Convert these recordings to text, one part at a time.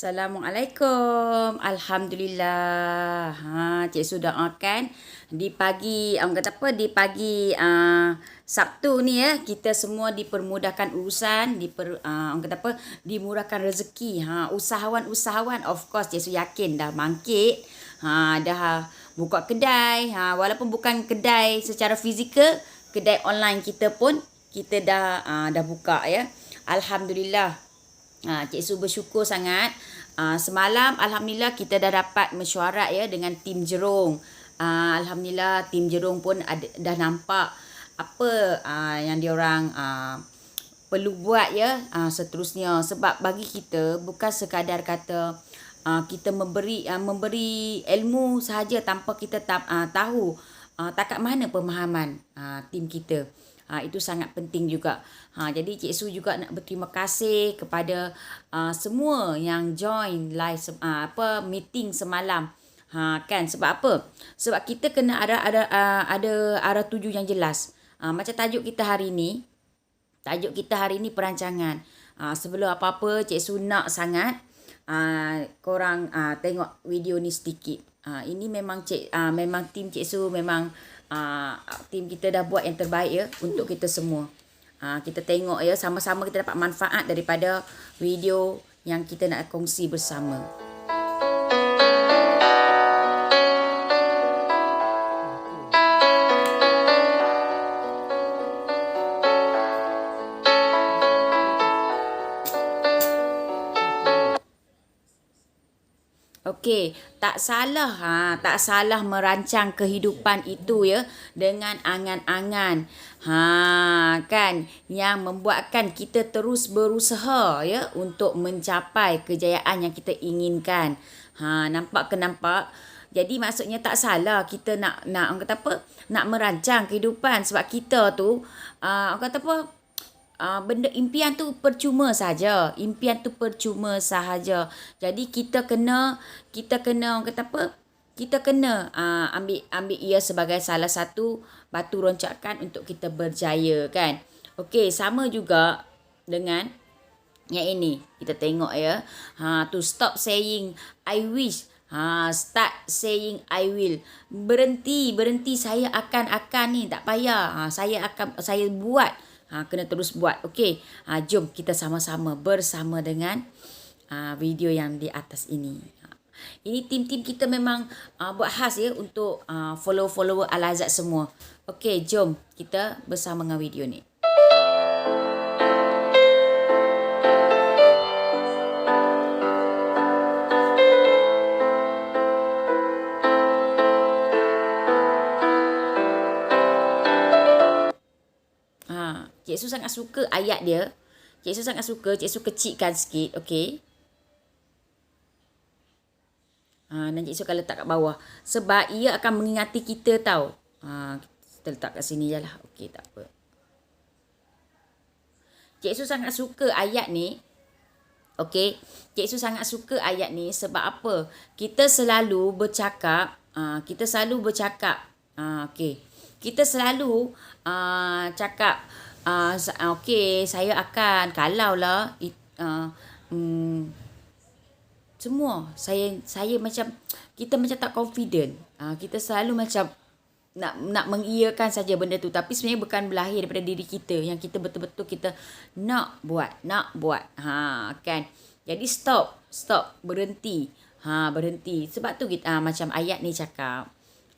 Assalamualaikum. Alhamdulillah. Cik Su doakan di pagi, orang kata apa, di pagi Sabtu ni ya, kita semua dipermudahkan urusan, orang kata apa, dimurahkan rezeki. Usahawan-usahawan of course Cik Su yakin dah bangkit. Dah buka kedai. Walaupun bukan kedai secara fizikal, kedai online kita pun kita dah buka ya. Alhamdulillah. Cik Su bersyukur sangat. Semalam Alhamdulillah kita dah dapat mesyuarat ya dengan tim Jerung. Alhamdulillah tim Jerung pun dah nampak apa yang diorang perlu buat ya seterusnya. Sebab bagi kita bukan sekadar kata kita memberi ilmu sahaja tanpa kita tahu takat mana pemahaman tim kita. Itu sangat penting juga. Jadi Cik Su juga nak berterima kasih kepada semua yang join live meeting semalam. Kan sebab apa? Sebab kita kena ada arah tuju yang jelas. Macam tajuk kita hari ni perancangan. Sebelum apa-apa Cik Su nak sangat korang tengok video ni sedikit. Ini memang memang tim Cik Su memang tim kita dah buat yang terbaik ya untuk kita semua. Kita tengok ya, sama-sama kita dapat manfaat daripada video yang kita nak kongsi bersama. Okey, tak salah merancang kehidupan itu ya dengan angan-angan. Kan yang membuatkan kita terus berusaha ya untuk mencapai kejayaan yang kita inginkan. Nampak. Jadi maksudnya tak salah kita nak orang kata apa? Nak merancang kehidupan sebab kita tu orang kata apa? Benda impian tu percuma saja. Jadi kita kena orang kata apa? Kita kena ambil ia sebagai salah satu batu roncakan untuk kita berjaya kan. Okey, sama juga dengan yang ini. Kita tengok ya. To stop saying I wish. Start saying I will. Berhenti saya akan ni, tak payah. Saya buat. Kena terus buat. Okey. Jom kita sama-sama bersama dengan video yang di atas ini. Ini tim-tim kita memang buat khas ya untuk follower Al-Azad semua. Okey, jom kita bersama dengan video ni. Cik Su sangat suka ayat dia. Cik Su kecilkan sikit. Okey. Dan Cik Su akan letak kat bawah. Sebab ia akan mengingati kita tau. Kita letak kat sini je lah. Okey, tak apa. Cik Su sangat suka ayat ni. Okey. Cik Su sangat suka ayat ni sebab apa? Kita selalu bercakap. Okey. Kita selalu cakap. Okey, saya akan kalaulah semua saya macam kita macam tak confident. Kita selalu macam nak mengiyakan saja benda tu, tapi sebenarnya bukan berlahir daripada diri kita yang kita betul-betul kita nak buat. Kan. Jadi stop, berhenti. Sebab tu kita macam ayat ni cakap.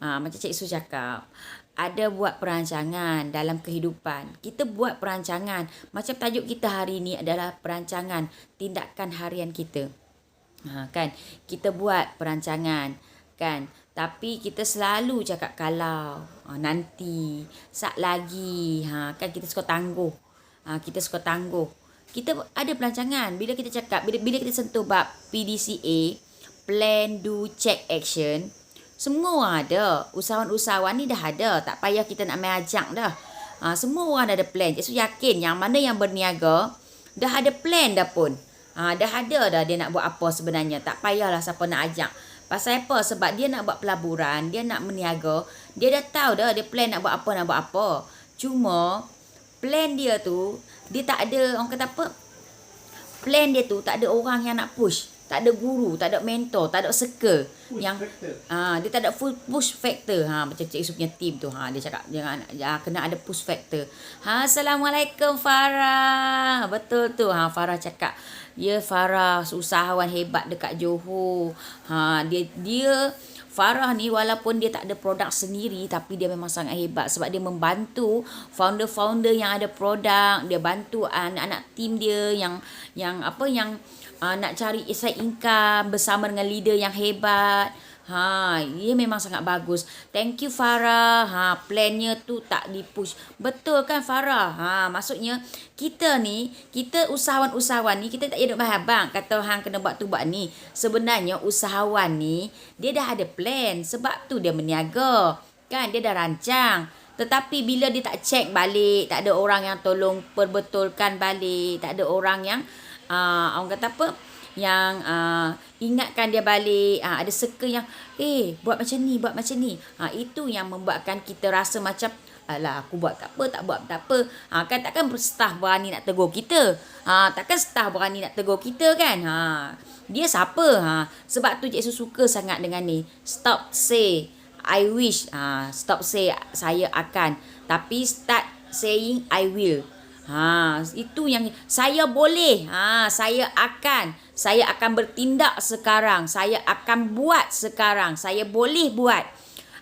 Macam Cik Su cakap, ada buat perancangan dalam kehidupan. Kita buat perancangan. Macam tajuk kita hari ni adalah perancangan tindakan harian kita. Kan? Kita buat perancangan. Kan? Tapi kita selalu cakap kalau, nanti, sat lagi. Kan kita suka tangguh. Kita ada perancangan. Bila kita cakap, bila kita sentuh bab PDCA, Plan, Do, Check, Action, semua orang ada. Usahawan-usahawan ni dah ada. Tak payah kita nak main ajak dah. Semua orang dah ada plan. Cik Su yakin yang mana yang berniaga dah ada plan dah pun. Dah ada dah dia nak buat apa sebenarnya. Tak payahlah siapa nak ajak. Pasal apa? Sebab dia nak buat pelaburan. Dia nak berniaga. Dia dah tahu dah dia plan nak buat apa. Cuma plan dia tu dia tak ada orang kata apa? Plan dia tu tak ada orang yang nak push. tak ada guru, tak ada mentor, tak ada circle yang dia tak ada full push factor. Macam Cik Su punya team tu. Dia cakap jangan kena ada push factor. Assalamualaikum Farah. Betul tu. Farah cakap, ya Farah usahawan hebat dekat Johor. Dia Farah ni walaupun dia tak ada produk sendiri, tapi dia memang sangat hebat sebab dia membantu founder-founder yang ada produk, dia bantu anak-anak tim dia yang nak cari side income bersama dengan leader yang hebat. Dia memang sangat bagus. Thank you Farah. Plannya tu tak dipush. Betul kan Farah? Maksudnya kita usahawan-usahawan ni, kita tak payah duk mahabang kata hang kena buat tu buat ni. Sebenarnya usahawan ni dia dah ada plan, sebab tu dia berniaga. Kan dia dah rancang. Tetapi bila dia tak check balik, tak ada orang yang tolong perbetulkan balik, tak ada orang yang orang kata apa, yang ingatkan dia balik, ada circle yang buat macam ni, itu yang membuatkan kita rasa macam alah aku buat tak apa. Kan takkan staff berani nak tegur kita, takkan staff berani nak tegur kita kan. Dia siapa? Sebab tu Cik Su suka sangat dengan ni, stop say I wish, stop say saya akan, tapi start saying I will. Itu yang saya boleh, saya akan bertindak sekarang, saya akan buat sekarang, saya boleh buat.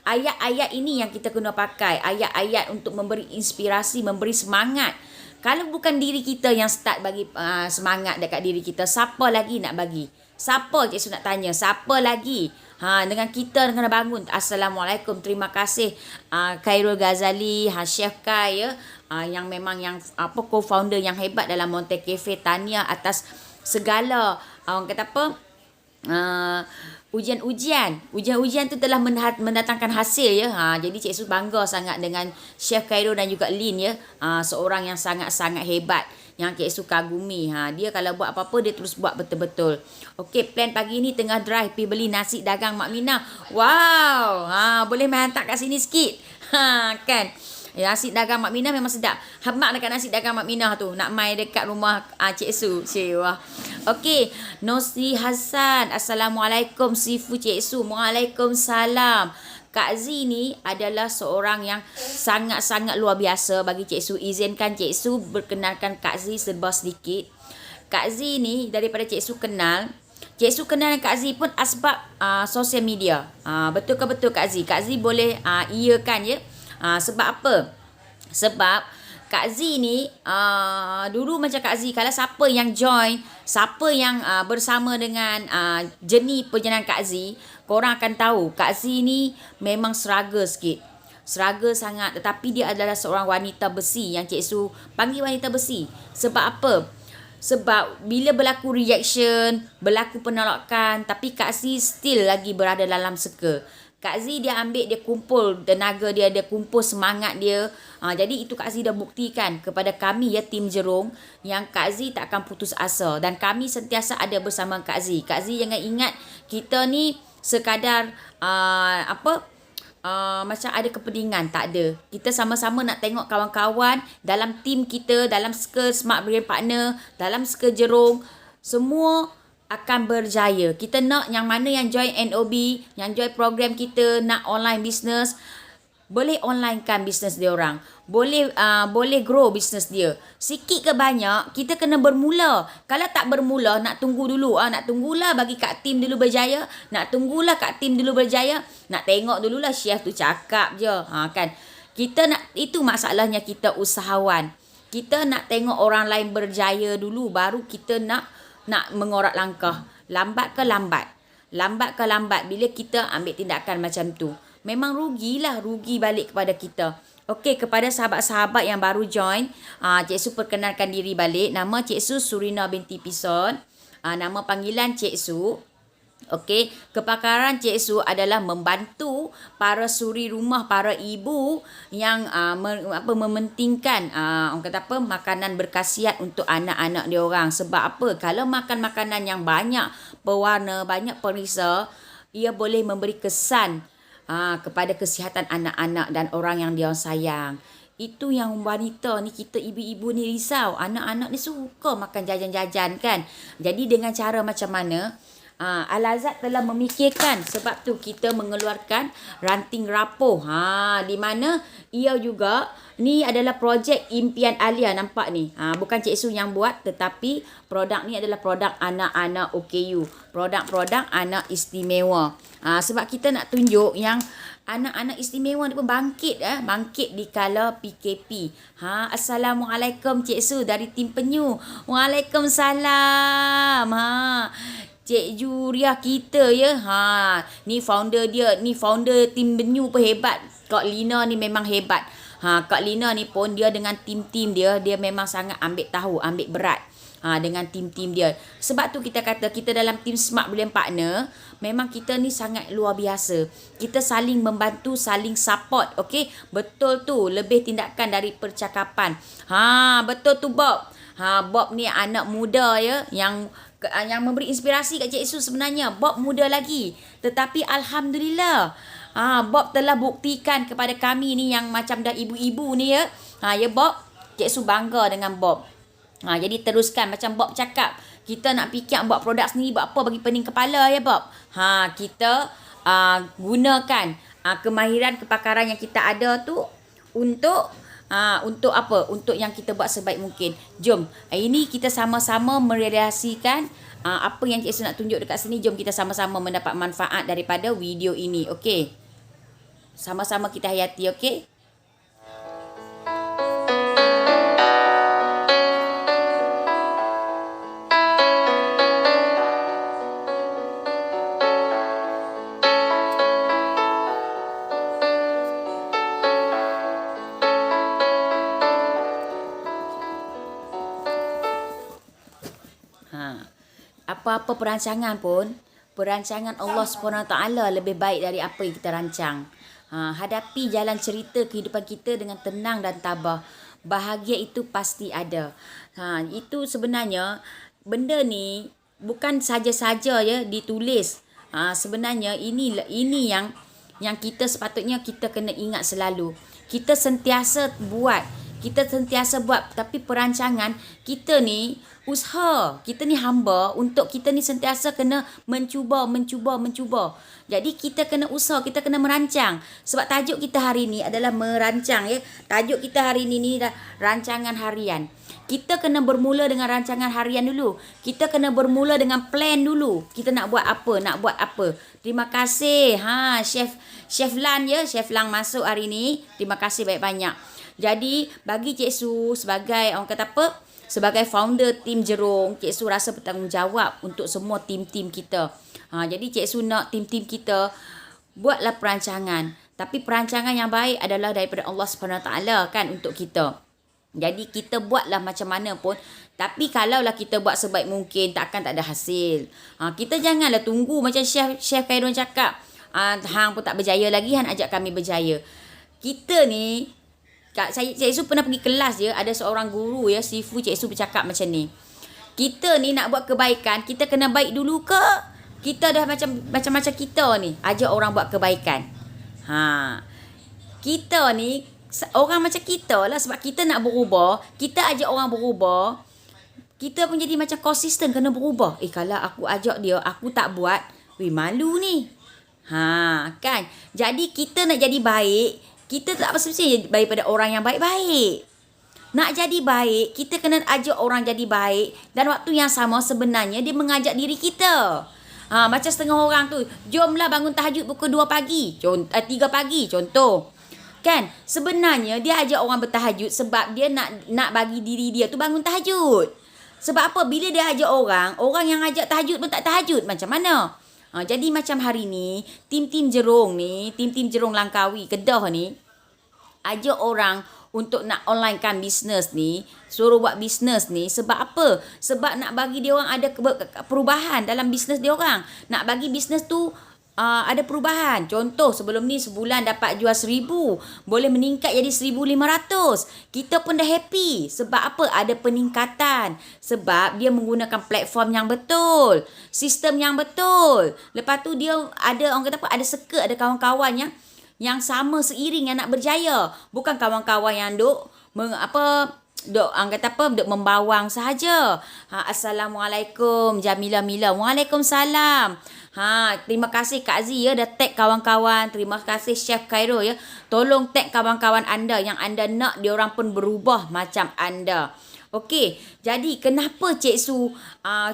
Ayat-ayat ini yang kita kena pakai, ayat-ayat untuk memberi inspirasi, memberi semangat. Kalau bukan diri kita yang start bagi semangat dekat diri kita, siapa lagi nak bagi? Siapa Cik Su nak tanya? Siapa lagi? Dengan kita kena bangun. Assalamualaikum. Terima kasih Khairul Ghazali, Chef Kai yang memang co-founder yang hebat dalam Monte Cafe. Tahniah atas segala orang kata apa? Ujian tu telah mendatangkan hasil ya. Jadi Cik Su bangga sangat dengan Chef Khairul dan juga Lin ya. Seorang yang sangat-sangat hebat yang Cik Su kagumi. Dia kalau buat apa-apa dia terus buat betul-betul. Okey, plan pagi ni tengah drive pergi beli nasi dagang Mak Minah. Wow. Boleh main hantar kat sini sikit. Kan. Nasi dagang Mak Minah memang sedap. Hamak dekat nasi dagang Mak Minah tu. Nak main dekat rumah Cik Su. Wah. Okey. Nosri Hassan. Assalamualaikum Sifu Cik Su. Waalaikumsalam. Kak Z ni adalah seorang yang sangat-sangat luar biasa bagi Cik Su. Izinkan Cik Su berkenalkan Kak Z serba sedikit. Kak Z ni daripada Cik Su kenal dengan Kak Z pun asbab sosial media. Betul ke betul Kak Z? Kak Z boleh iakan ya. Sebab apa? Sebab Kak Z ni dulu macam Kak Z, kalau siapa yang join, siapa yang bersama dengan journey perjalanan Kak Z, korang akan tahu Kak Z ni memang struggle sikit. Struggle sangat, tetapi dia adalah seorang wanita besi yang Cik Su panggil wanita besi. Sebab apa? Sebab bila berlaku rejection, berlaku penolakan, tapi Kak Z still lagi berada dalam circle. Kak Z dia ambil, dia kumpul tenaga dia kumpul semangat dia. Jadi itu Kak Z dah buktikan kepada kami ya, tim Jerung, yang Kak Z tak akan putus asa. Dan kami sentiasa ada bersama Kak Z. Kak Z jangan ingat kita ni sekadar macam ada kepentingan. Tak ada. Kita sama-sama nak tengok kawan-kawan dalam tim kita, dalam circle Smart Brain Partner, dalam circle Jerung, semua akan berjaya. Kita nak yang mana yang join NOB, yang join program kita, nak online business, boleh online kan business dia orang. Boleh grow business dia. Sikit ke banyak, kita kena bermula. Kalau tak bermula, nak tunggu dulu. Nak tunggulah bagi Kak Tim dulu berjaya. Nak tunggulah Kak Tim dulu berjaya. Nak tengok dululah chef tu cakap je. Kan. Kita nak, itu masalahnya kita usahawan. Kita nak tengok orang lain berjaya dulu, baru kita nak mengorak langkah. Lambat ke lambat bila kita ambil tindakan macam tu, memang rugi balik kepada kita. Okey, kepada sahabat-sahabat yang baru join, Cik Su perkenalkan diri balik. Nama Cik Su Surina binti Pison. Nama panggilan Cik Su. Okey, kepakaran Cik Su adalah membantu para suri rumah, para ibu yang mementingkan orang kata apa, makanan berkhasiat untuk anak-anak dia orang. Sebab apa? Kalau makan makanan yang banyak pewarna, banyak perisa, ia boleh memberi kesan kepada kesihatan anak-anak dan orang yang dia sayang. Itu yang wanita ni, kita ibu-ibu ni risau. Anak-anak ni suka makan jajan-jajan kan. Jadi dengan cara macam mana? Al-Azad telah memikirkan, sebab tu kita mengeluarkan ranting rapuh. Di mana ia juga ni adalah projek impian Alia, nampak ni. Bukan Cik Su yang buat, tetapi produk ni adalah produk anak-anak OKU. Produk-produk anak istimewa. Sebab kita nak tunjuk yang anak-anak istimewa ni pun bangkit di kala PKP. Assalamualaikum Cik Su dari tim Penyu. Waalaikumsalam. Cik Juriah kita ya. Ni founder dia, ni founder tim Penyu pun hebat. Kak Lina ni memang hebat. Kak Lina ni pun dia dengan tim-tim dia memang sangat ambil berat. Dengan tim-tim dia. Sebab tu kita kata kita dalam tim Smart Brilliant Partner, memang kita ni sangat luar biasa. Kita saling membantu, saling support, okey? Betul tu, lebih tindakan dari percakapan. Betul tu Bob. Bob ni anak muda ya, yang memberi inspirasi kat Cik Su sebenarnya. Bob muda lagi, tetapi alhamdulillah Bob telah buktikan kepada kami ni yang macam dah ibu-ibu ni ya. Ya Bob, Cik Su bangga dengan Bob. Jadi teruskan macam Bob cakap, kita nak fikir buat produk sendiri, buat apa bagi pening kepala ya Bob. Kita gunakan kemahiran kepakaran yang kita ada tu untuk apa? Untuk yang kita buat sebaik mungkin. Jom, ini kita sama-sama merealisasikan apa yang Cik Su nak tunjuk dekat sini. Jom kita sama-sama mendapat manfaat daripada video ini. Okey. Sama-sama kita hayati, okey? Apa-apa perancangan pun, perancangan Allah SWT lebih baik dari apa yang kita rancang. Hadapi jalan cerita kehidupan kita dengan tenang dan tabah. Bahagia itu pasti ada. Itu sebenarnya benda ni bukan saja-saja ya ditulis. Sebenarnya ini yang kita sepatutnya kita kena ingat selalu. Kita sentiasa buat, tapi perancangan kita ni usaha, kita ni hamba untuk kita ni sentiasa kena mencuba. Jadi kita kena usaha, kita kena merancang. Sebab tajuk kita hari ni adalah merancang ya. Tajuk kita hari ni rancangan harian. Kita kena bermula dengan rancangan harian dulu. Kita kena bermula dengan plan dulu. Kita nak buat apa? Terima kasih Chef Lan ya, Chef Lang masuk hari ni. Terima kasih banyak-banyak. Jadi bagi Cik Su sebagai orang kata apa? Sebagai founder tim Jerung, Cik Su rasa bertanggungjawab untuk semua tim-tim kita. Jadi Cik Su nak tim-tim kita buatlah perancangan. Tapi perancangan yang baik adalah daripada Allah SWT kan untuk kita. Jadi kita buatlah macam mana pun. Tapi kalaulah kita buat sebaik mungkin, tak ada hasil. Kita janganlah tunggu macam Chef Khairun cakap. Hang pun tak berjaya lagi, hang ajak kami berjaya. Kita ni, Cik Su pernah pergi kelas je, ada seorang guru ya, Sifu Cik Su bercakap macam ni. Kita ni nak buat kebaikan, kita kena baik dulu ke? Kita dah macam-macam kita ni, ajak orang buat kebaikan. Kita ni, orang macam kita lah, sebab kita nak berubah, kita ajak orang berubah, kita pun jadi macam konsisten kena berubah. Kalau aku ajak dia, aku tak buat, malu ni. Kan? Jadi kita nak jadi baik, kita tak mesti daripada orang yang baik-baik. Nak jadi baik, kita kena ajak orang jadi baik. Dan waktu yang sama sebenarnya dia mengajak diri kita. Macam setengah orang tu, jomlah bangun tahajud pukul 2 pagi. 3 pagi contoh. Kan? Sebenarnya dia ajak orang bertahajud sebab dia nak bagi diri dia tu bangun tahajud. Sebab apa? Bila dia ajak orang yang ajak tahajud pun tak tahajud. Macam mana? Jadi macam hari ni, tim-tim Jerung ni, tim-tim Jerung Langkawi, Kedah ni, ajak orang untuk nak onlinekan bisnes ni, suruh buat bisnes ni. Sebab apa? Sebab nak bagi dia orang ada perubahan dalam bisnes dia orang. Nak bagi bisnes tu ada perubahan. Contoh, sebelum ni sebulan dapat jual 1,000, boleh meningkat jadi 1,500. Kita pun dah happy. Sebab apa? Ada peningkatan. Sebab dia menggunakan platform yang betul, sistem yang betul. Lepas tu dia ada, orang kata apa, ada ada kawan-kawan yang sama seiring yang nak berjaya. Bukan kawan-kawan yang duk membawang sahaja. Assalamualaikum Jamila Mila. Waalaikumsalam. Terima kasih Kak Z ya dah tag kawan-kawan. Terima kasih Chef Khairul ya. Tolong tag kawan-kawan anda yang anda nak diorang pun berubah macam anda. Okey, jadi kenapa Cik Su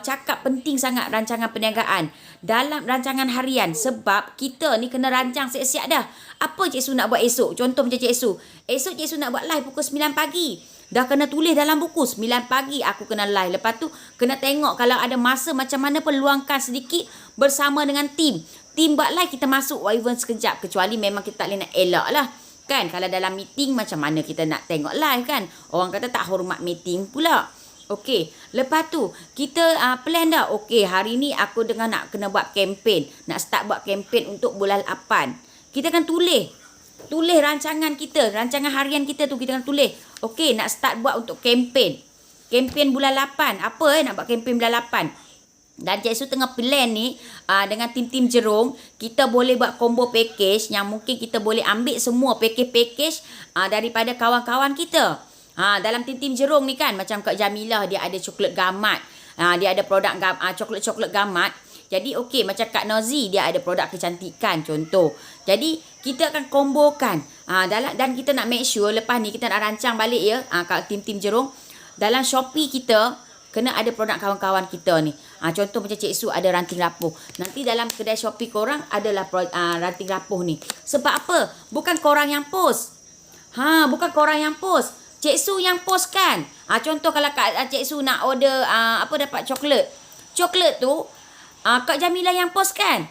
cakap penting sangat rancangan perniagaan dalam rancangan harian? Sebab kita ni kena rancang siap-siap dah. Apa Cik Su nak buat esok? Contoh macam Cik Su. Esok Cik Su nak buat live pukul 9 pagi. Dah kena tulis dalam buku 9 pagi aku kena live. Lepas tu kena tengok kalau ada masa macam mana pun luangkan sedikit bersama dengan tim. Tim buat live kita masuk even sekejap. Kecuali memang kita tak boleh nak elak lah. Kan kalau dalam meeting macam mana kita nak tengok live kan? Orang kata tak hormat meeting pula. Okey, lepas tu kita plan dah. Okey, hari ni aku dengan nak kena buat kempen. Nak start buat kempen untuk bulan 8. Kita akan tulis rancangan kita, rancangan harian kita tu kita akan tulis. Okey, nak start buat untuk kempen. Kempen bulan 8. Apa nak buat kempen bulan 8? Dan Cik Su tengah plan ni dengan tim-tim Jerung, kita boleh buat combo package yang mungkin kita boleh ambil semua package daripada kawan-kawan kita. Dalam tim-tim Jerung ni kan, macam Kak Jamilah dia ada coklat gamat. Dia ada produk coklat-coklat gamat. Jadi okey, macam Kak Nozi dia ada produk kecantikan contoh. Jadi kita akan kombokan. Dan kita nak make sure lepas ni kita nak rancang balik ya kat tim-tim Jerung. Dalam Shopee kita kena ada produk kawan-kawan kita ni. Contoh macam Cik Su ada ranting rapuh. Nanti dalam kedai Shopee korang adalah ranting rapuh ni. Sebab apa? Bukan korang yang post. Bukan korang yang post. Cik Su yang post kan. Contoh kalau Cik Su nak order dapat coklat. Coklat tu Kak Jamila yang post kan.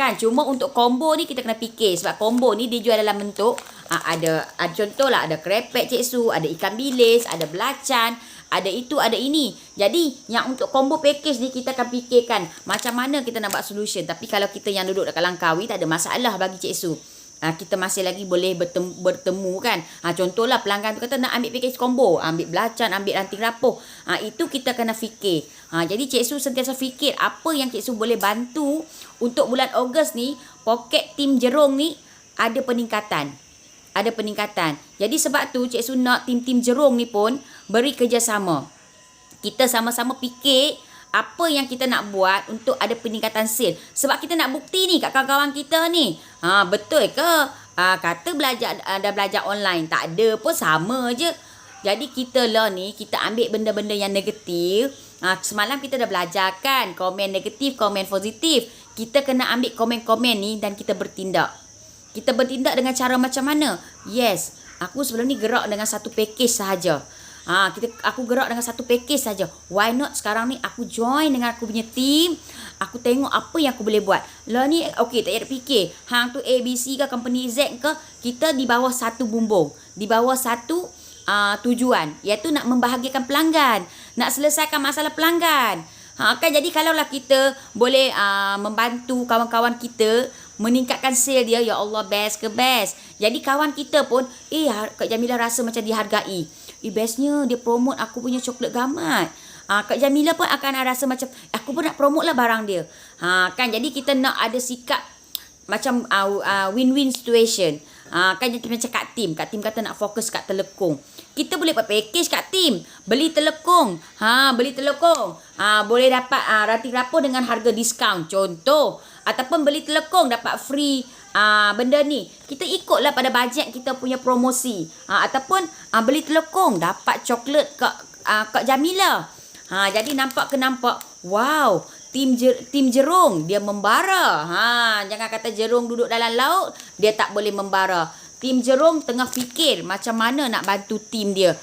Kan cuma untuk combo ni kita kena fikir. Sebab combo ni dia jual dalam bentuk ada contohlah ada krepek Cik Su, ada ikan bilis, ada belacan, ada itu, ada ini. Jadi, yang untuk combo package ni kita akan fikirkan macam mana kita nak buat solution. Tapi kalau kita yang duduk dekat Langkawi, tak ada masalah bagi Cik Su. Kita masih lagi boleh bertemu kan. Contohlah pelanggan tu kata nak ambil package combo. Ambil belacan, ambil ranting rapuh. Itu kita kena fikir. Jadi Cik Su sentiasa fikir apa yang Cik Su boleh bantu untuk bulan Ogos ni. Poket tim Jerung ni ada peningkatan. Jadi sebab tu Cik Su nak tim-tim Jerung ni pun beri kerjasama. Kita sama-sama fikir apa yang kita nak buat untuk ada peningkatan sale. Sebab kita nak bukti ni kat kawan-kawan kita ni. Betul ke? Kata dah belajar online. Tak ada pun sama je. Jadi kita lah ni, kita ambil benda-benda yang negatif. Semalam kita dah belajar kan. Komen negatif, komen positif. Kita kena ambil komen-komen ni dan kita bertindak. Kita bertindak dengan cara macam mana? Yes, aku sebelum ni gerak dengan satu package sahaja. Aku gerak dengan satu package saja. Why not sekarang ni aku join dengan aku punya team. Aku tengok apa yang aku boleh buat. Lah ni okey, tak payah fikir. Hang tu ABC ke company Z ke, kita di bawah satu bumbung, di bawah satu tujuan, iaitu nak membahagiakan pelanggan, nak selesaikan masalah pelanggan. Kan jadi kalaulah kita boleh membantu kawan-kawan kita meningkatkan sale dia, ya Allah, best ke best. Jadi kawan kita pun Kak Jamilah rasa macam dihargai. Bestnya dia promote aku punya coklat gamat. Kak Jamilah pun akan rasa macam aku pun nak promote lah barang dia. Kan jadi kita nak ada sikap macam win-win situation. Kan jadi macam Kak Tim kata nak fokus kat telekung. Kita boleh buat package Kak Tim. Beli telekung. Boleh dapat ranting rapuh dengan harga diskaun. Contoh. Ataupun beli telekung dapat free benda ni. Kita ikutlah pada bajet kita punya promosi. Ataupun beli telekung dapat coklat Kak Jamilah. Jadi nampak. Wow, tim Jerung dia membara. Jangan kata Jerung duduk dalam laut dia tak boleh membara. Tim Jerung tengah fikir macam mana nak bantu tim dia.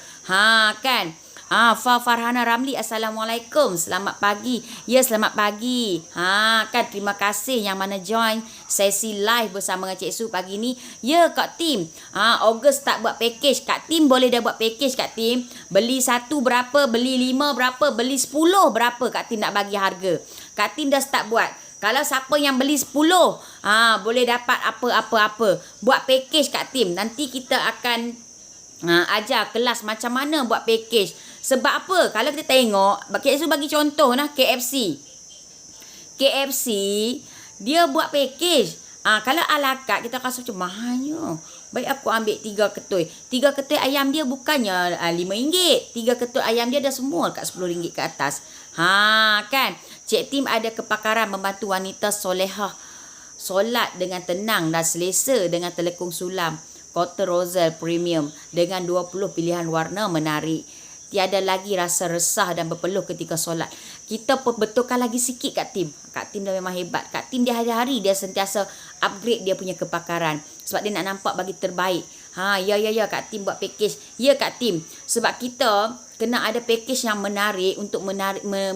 Kan. Farhana Ramli, Assalamualaikum. Selamat pagi. Ya, selamat pagi. Kan terima kasih yang mana join sesi live bersama dengan Cik Su pagi ni. Ya, Kak Tim. Ogos tak buat package. Kak Tim boleh dah buat package, Kak Tim. Beli 1 berapa, beli 5 berapa, beli 10 berapa Kak Tim nak bagi harga. Kak Tim dah start buat. Kalau siapa yang beli 10, boleh dapat apa-apa. Buat package Kak Tim. Nanti kita akan ajar kelas macam mana buat package. Sebab apa? Kalau kita tengok, Cik Su bagi contoh KFC. KFC dia buat package. Kalau ala carte kita rasa macam mahalnya. Baik aku ambil 3 ketui. 3 ketui ayam dia bukannya RM5. 3 ketui ayam dia dah semua kat RM10 ke atas. Kan. Cik Tim ada kepakaran membantu wanita solehah solat dengan tenang dan selesa dengan telekung sulam Cotton Roselle Premium dengan 20 pilihan warna menarik. Tiada lagi rasa resah dan berpeluh ketika solat. Kita betulkan lagi sikit Kak Tim. Kak Tim dah memang hebat. Kak Tim dia hari-hari dia sentiasa upgrade dia punya kepakaran. Sebab dia nak nampak bagi terbaik. Ya Kak Tim buat package. Ya Kak Tim. Sebab kita kena ada package yang menarik untuk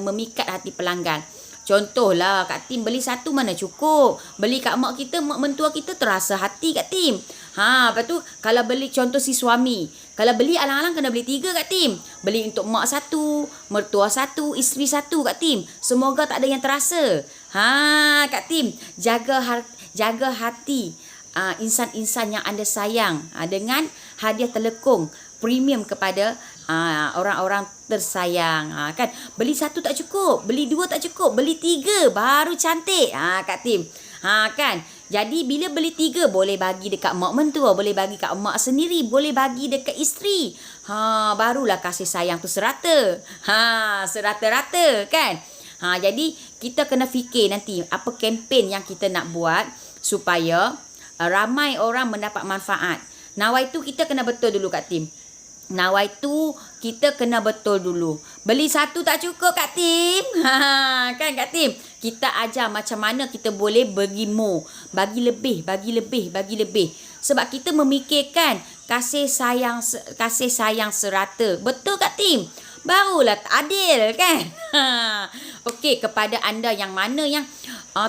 memikat hati pelanggan. Contohlah Kak Tim beli satu mana cukup. Beli kat mak kita, mak mentua kita terasa hati Kak Tim. Lepas tu kalau beli contoh si suami. Kalau beli alang-alang kena beli 3 Kak Tim. Beli untuk mak satu, mertua satu, isteri satu Kak Tim. Semoga tak ada yang terasa. Kak Tim, jaga hati insan-insan yang anda sayang dengan hadiah telekung premium kepada orang-orang tersayang. Kan beli satu tak cukup, beli 2 tak cukup, beli 3 baru cantik. Kak Tim. Kan. Jadi bila beli 3 boleh bagi dekat mak mentua, boleh bagi kat mak sendiri, boleh bagi dekat isteri. Barulah kasih sayang tu serata. Serata-rata kan. Jadi kita kena fikir nanti apa kempen yang kita nak buat supaya ramai orang mendapat manfaat. Nawai tu kita kena betul dulu Kak Tim. Nawai tu kita kena betul dulu. Beli satu tak cukup Kak Tim. Kan Kak Tim? Kita ajar macam mana kita boleh bagi more. Bagi lebih. Sebab kita memikirkan kasih sayang serata. Betul Kak Tim? Barulah adil kan? Okey, kepada anda yang mana yang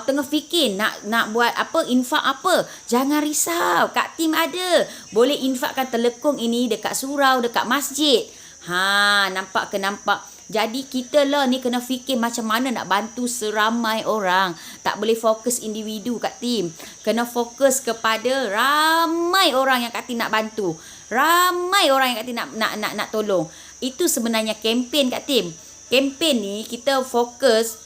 tengah fikir nak buat apa, infak apa, jangan risau. Kak Tim ada. Boleh infakkan telekung ini dekat surau, dekat masjid. Nampak ke nampak? Jadi kita lah ni kena fikir macam mana nak bantu seramai orang. Tak boleh fokus individu Kak Tim. Kena fokus kepada ramai orang yang Kak Tim nak bantu. Ramai orang yang Kak Tim nak tolong. Itu sebenarnya kempen Kak Tim. Kempen ni kita fokus.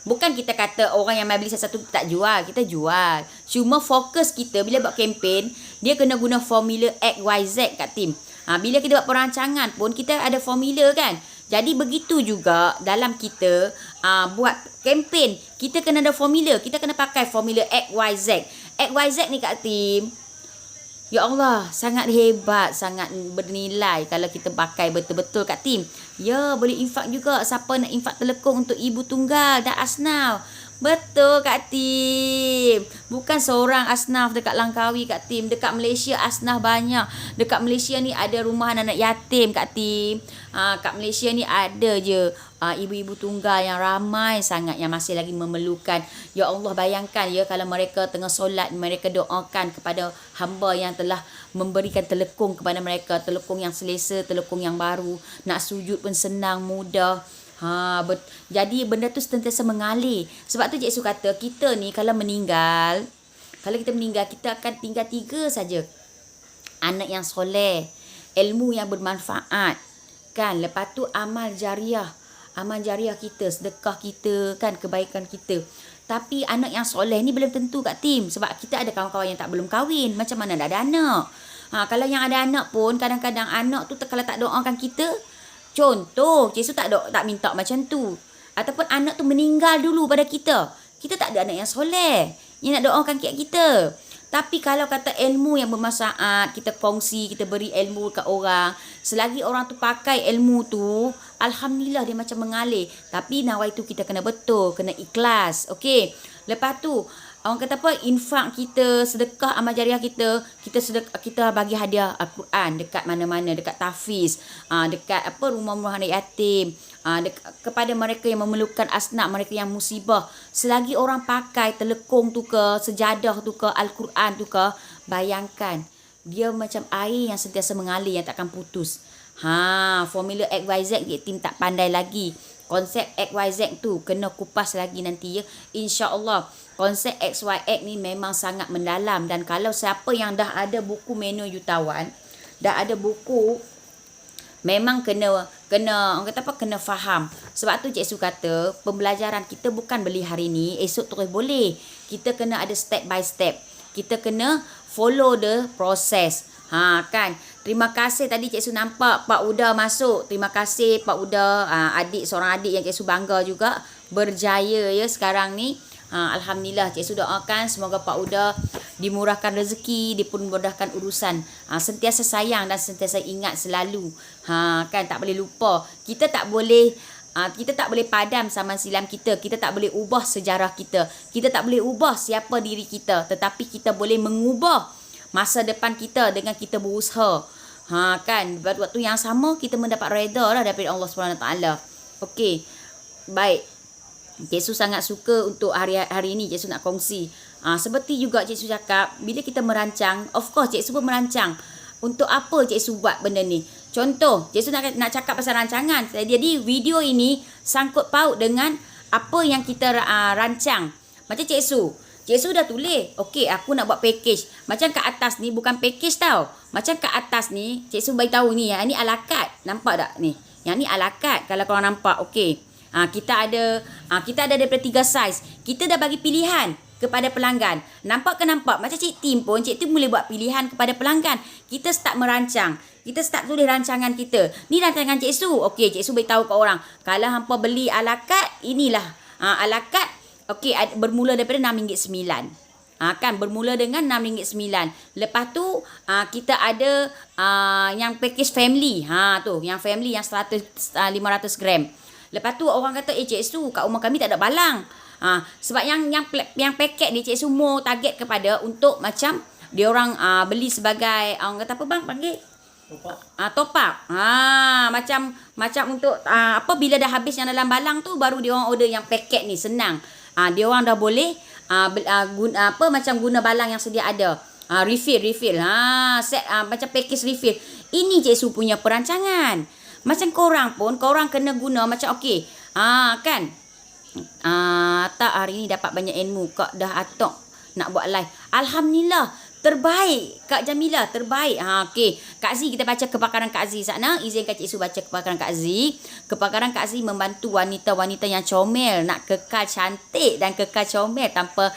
Bukan kita kata orang yang mai beli satu tak jual. Kita jual. Cuma fokus kita bila buat kempen, dia kena guna formula XYZ Kak Tim. Bila kita buat perancangan pun, kita ada formula kan. Jadi begitu juga dalam kita buat kempen. Kita kena ada formula. Kita kena pakai formula XYZ. XYZ ni Kak Tim, ya Allah, sangat hebat, sangat bernilai kalau kita pakai betul-betul Kak Tim. Ya, boleh infak juga. Siapa nak infak telekung untuk ibu tunggal dan asnaf. Betul Kak Tim. Bukan seorang asnaf dekat Langkawi Kak Tim. Dekat Malaysia asnaf banyak. Dekat Malaysia ni ada rumah anak yatim Kak Tim. Kat Malaysia ni ada je ibu-ibu tunggal yang ramai sangat yang masih lagi memerlukan. Ya Allah, bayangkan ya kalau mereka tengah solat, mereka doakan kepada hamba yang telah memberikan telekung kepada mereka. Telekung yang selesa, telekung yang baru. Nak sujud pun senang, mudah. Jadi benda tu sentiasa mengalir. Sebab tu Cik Su kata kita ni kalau kita meninggal kita akan tinggal 3 saja. Anak yang soleh, ilmu yang bermanfaat kan. Lepas tu amal jariah kita, sedekah kita kan, kebaikan kita. Tapi anak yang soleh ni belum tentu Kak Tim. Sebab kita ada kawan-kawan yang tak belum kahwin. Macam mana nak ada anak? Kalau yang ada anak pun kadang-kadang anak tu kalau tak doakan kita. Contoh, Cik Su tak minta macam tu. Ataupun anak tu meninggal dulu pada kita. Kita tak ada anak yang soleh yang nak doakan kita. Tapi kalau kata ilmu yang bermanfaat, kita kongsi, kita beri ilmu kat orang. Selagi orang tu pakai ilmu tu, alhamdulillah dia macam mengalir. Tapi nawai tu kita kena betul, kena ikhlas. Okey. Lepas tu, orang kata apa, infak kita, sedekah amal jariah kita bagi hadiah Al-Quran dekat mana-mana, dekat tahfiz, dekat apa rumah-rumah anak yatim, kepada mereka yang memerlukan asnaf, mereka yang musibah. Selagi orang pakai telekung tu ke, sejadah tu ke, Al-Quran tu ke, bayangkan dia macam air yang sentiasa mengalir, yang takkan putus. Formula XYZ Tim tak pandai lagi. Konsep XYZ tu kena kupas lagi nanti ya. InsyaAllah konsep XYX ni memang sangat mendalam. Dan kalau siapa yang dah ada buku menu jutawan, dah ada buku, memang kena kena, orang kata apa, kena faham. Sebab tu Cik Su kata, pembelajaran kita bukan beli hari ni, esok terus boleh. Kita kena ada step by step. Kita kena follow the process. Kan. Terima kasih tadi Cik Su nampak Pak Uda masuk. Terima kasih Pak Uda, seorang adik yang Cik Su bangga juga, berjaya ya sekarang ni. Alhamdulillah, Cik Su doakan semoga Pak Uda dimurahkan rezeki, dipermudahkan urusan. Sentiasa sayang dan sentiasa ingat selalu. Kan, tak boleh lupa. Kita tak boleh padam sama silam kita. Kita tak boleh ubah sejarah kita. Kita tak boleh ubah siapa diri kita. Tetapi kita boleh mengubah masa depan kita dengan kita berusaha. Kan, waktu yang sama kita mendapat reda lah daripada Allah SWT. Okey. Baik. Cik Su sangat suka untuk hari ini Cik Su nak kongsi. Seperti juga Cik Su cakap, bila kita merancang, of course Cik Su pun merancang. Untuk apa Cik Su buat benda ni? Contoh, Cik Su nak cakap pasal rancangan. Jadi video ini sangkut paut dengan apa yang kita rancang. Macam Cik Su dah tulis, okey aku nak buat package. Macam kat atas ni bukan package tau. Macam kat atas ni Cik Su beritahu ni, yang ni ala carte. Nampak tak ni? Yang ni ala carte kalau korang nampak. Okey. Kita ada daripada 3 saiz. Kita dah bagi pilihan kepada pelanggan. Nampak ke nampak? Macam Cik Tim pun, Cik Tim boleh buat pilihan kepada pelanggan. Kita start merancang. Kita start tulis rancangan kita. Ni rancangan Cik Su. Okey, Cik Su beritahu ke orang. Kalau hampa beli ala carte, inilah. Ala carte, okey, bermula daripada RM6.9. Kan, bermula dengan RM6.9. Lepas tu, kita ada yang package family. Tu, yang family yang 500 gram. Lepas tu orang kata, Cik Su, kat rumah kami tak ada balang. Sebab yang paket ni Cik Su mau target kepada untuk macam dia orang beli sebagai orang kata apa bang panggil? Top up. Macam untuk bila dah habis yang dalam balang tu baru dia orang order yang paket ni, senang. Dia orang dah boleh guna balang yang sedia ada. Refill. Set macam package refill. Ini Cik Su punya perancangan. Macam korang kena guna macam okey. Kan? Tak, hari ni dapat banyak ilmu. Kak dah atok nak buat live. Alhamdulillah. Terbaik. Kak Jamilah, terbaik. Okey. Kak Z, kita baca kepakaran Kak Z sana. Izinkan Cik Su baca kepakaran Kak Z. Kepakaran Kak Z membantu wanita-wanita yang comel nak kekal cantik dan kekal comel tanpa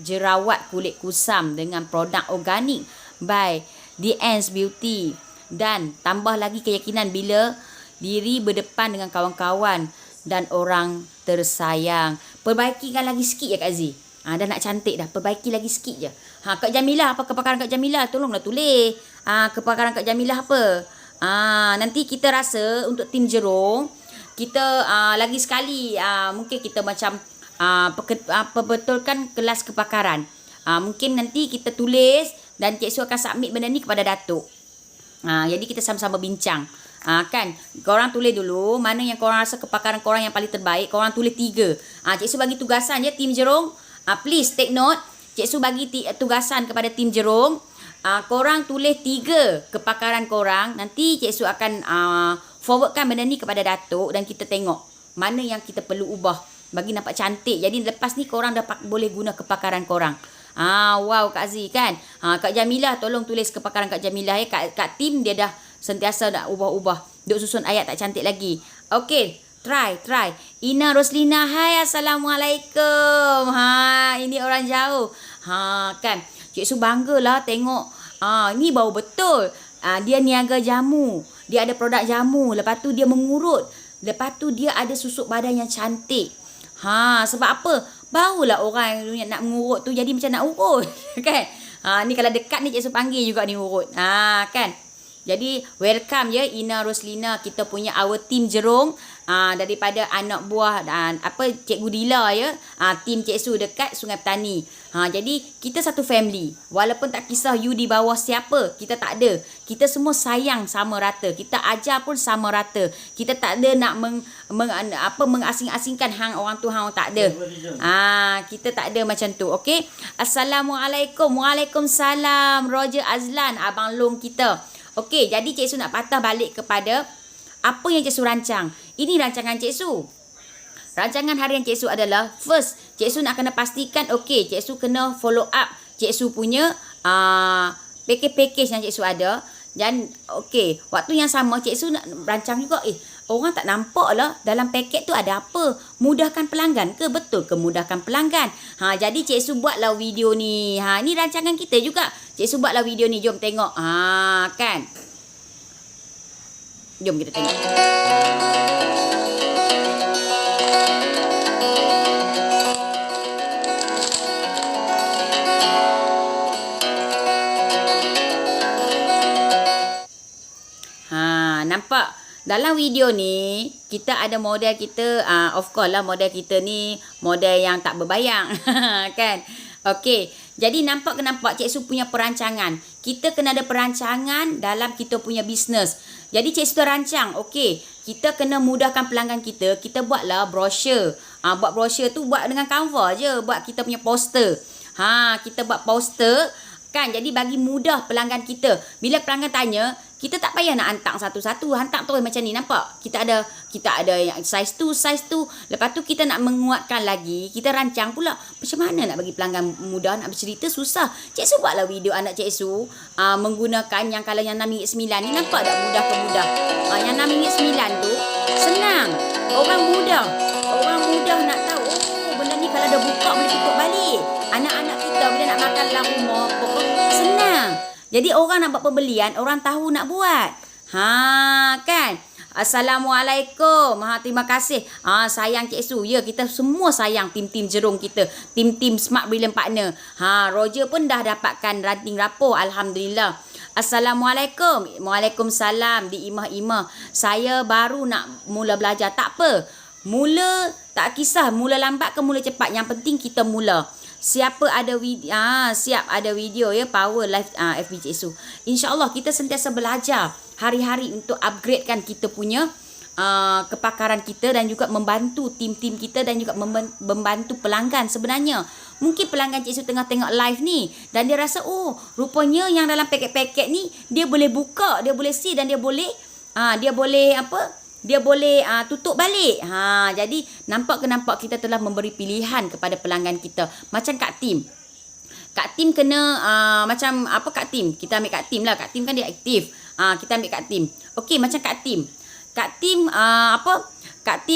jerawat kulit kusam dengan produk organik by The Ants Beauty. Dan tambah lagi keyakinan bila diri berdepan dengan kawan-kawan dan orang tersayang. Perbaikikan lagi sikit ya Kak Z. Dah nak cantik dah. Perbaiki lagi sikit je. Kak Jamilah, apa kepakaran Kak Jamilah? Tolonglah tulis. Kepakaran Kak Jamilah apa? Nanti kita rasa untuk tim Jerung, kita lagi sekali mungkin kita macam perbetulkan kelas kepakaran. Mungkin nanti kita tulis dan Cik Su akan submit benda ni kepada Datuk. Jadi kita sama-sama bincang. Kan, korang tulis dulu mana yang korang rasa kepakaran korang yang paling terbaik. Korang tulis 3. Cik Su bagi tugasan je tim Jerung. Please take note. Cik Su bagi tugasan kepada tim Jerung. Korang tulis 3 kepakaran korang. Nanti Cik Su akan forwardkan benda ni kepada Datuk dan kita tengok mana yang kita perlu ubah bagi nampak cantik. Jadi lepas ni korang dah boleh guna kepakaran korang. Wow Kak Z kan. Kak Jamilah tolong tulis kepakaran Kak Jamilah ya. Kak Tim dia dah sentiasa nak ubah-ubah. Duk susun ayat tak cantik lagi. Okey, try. Ina Roslina, hai assalamualaikum. Ini orang jauh. Kan. Cik Su banggalah tengok. Ni bau betul. Dia niaga jamu. Dia ada produk jamu. Lepas tu dia mengurut. Lepas tu dia ada susuk badan yang cantik. Sebab apa? Baulah orang yang nak mengurut tu jadi macam nak urut. Kan? Ni kalau dekat ni Cik Su panggil juga ni urut. Kan? Jadi welcome ya Ina Roslina, kita punya our team Jerung daripada anak buah dan Cikgu Dila ya. Team Cik Su dekat Sungai Petani. Jadi kita satu family. Walaupun tak kisah you di bawah siapa, kita tak ada. Kita semua sayang sama rata. Kita ajar pun sama rata. Kita tak ada nak mengasing-asingkan hang orang tu hang tak ada. Kita tak ada macam tu. Okey. Assalamualaikum. Waalaikumsalam. Roger Azlan, abang long kita. Okey, jadi Cik Su nak patah balik kepada apa yang Cik Su rancang. Ini rancangan Cik Su. Rancangan harian Cik Su adalah first, Cik Su nak kena pastikan okey, Cik Su kena follow up Cik Su punya package yang Cik Su ada. Dan okey, waktu yang sama Cik Su nak rancang juga, orang tak nampak lah dalam paket tu ada apa. Mudahkan pelanggan ke? Betul ke mudahkan pelanggan? Jadi Cik Su buatlah video ni. Ni rancangan kita juga. Cik Su buatlah video ni. Jom tengok. Kan? Jom kita tengok. Nampak? Dalam video ni, kita ada model kita, of course lah model kita ni model yang tak berbayang. Kan? Okey, jadi nampak Cik Su punya perancangan. Kita kena ada perancangan dalam kita punya bisnes. Jadi Cik Su rancang, okey, kita kena mudahkan pelanggan kita. Kita buatlah brochure. Buat brochure tu buat dengan Canva je. Buat kita punya poster. Kita buat poster. Kan? Jadi bagi mudah pelanggan kita. Bila pelanggan tanya, kita tak payah nak hantar satu-satu. Hantar terus macam ni. Nampak? Kita ada yang size tu. Lepas tu kita nak menguatkan lagi. Kita rancang pula. Macam mana nak bagi pelanggan mudah nak bercerita? Susah. Cik Su buatlah video anak Cik Su. Menggunakan yang kalau yang RM6.9 ni. Nampak tak mudah ke mudah? Yang RM6.9 tu senang. Orang mudah nak tahu. Benda ni kalau dah buka boleh tutup balik. Anak-anak kita bila nak makan dalam rumah senang. Jadi orang nak buat pembelian, orang tahu nak buat. Kan? Assalamualaikum. Terima kasih. Sayang Cik Su. Ya, kita semua sayang tim-tim Jerung kita. Tim-tim Smart Brilliant Partner. Roger pun dah dapatkan ranting rapor. Alhamdulillah. Assalamualaikum. Waalaikumsalam. Di Imah-Imah. Saya baru nak mula belajar. Tak apa. Mula, tak kisah. Mula lambat ke mula cepat. Yang penting kita mula. Siap ada video ya, Power Live FB Cik Su. InsyaAllah kita sentiasa belajar hari-hari untuk upgradekan kita punya kepakaran kita dan juga membantu tim-tim kita dan juga membantu pelanggan. Sebenarnya mungkin pelanggan Cik Su tengah tengok live ni dan dia rasa rupanya yang dalam paket-paket ni dia boleh buka, dia boleh see dan dia boleh tutup balik. Jadi nampak kita telah memberi pilihan kepada pelanggan kita. Macam Kak Tim. Kak Tim kena macam apa Kak Tim? Kita ambil Kak Tim lah. Kak Tim kan dia aktif. Kita ambil Kak Tim. Okey, macam Kak Tim. Kak Tim Kak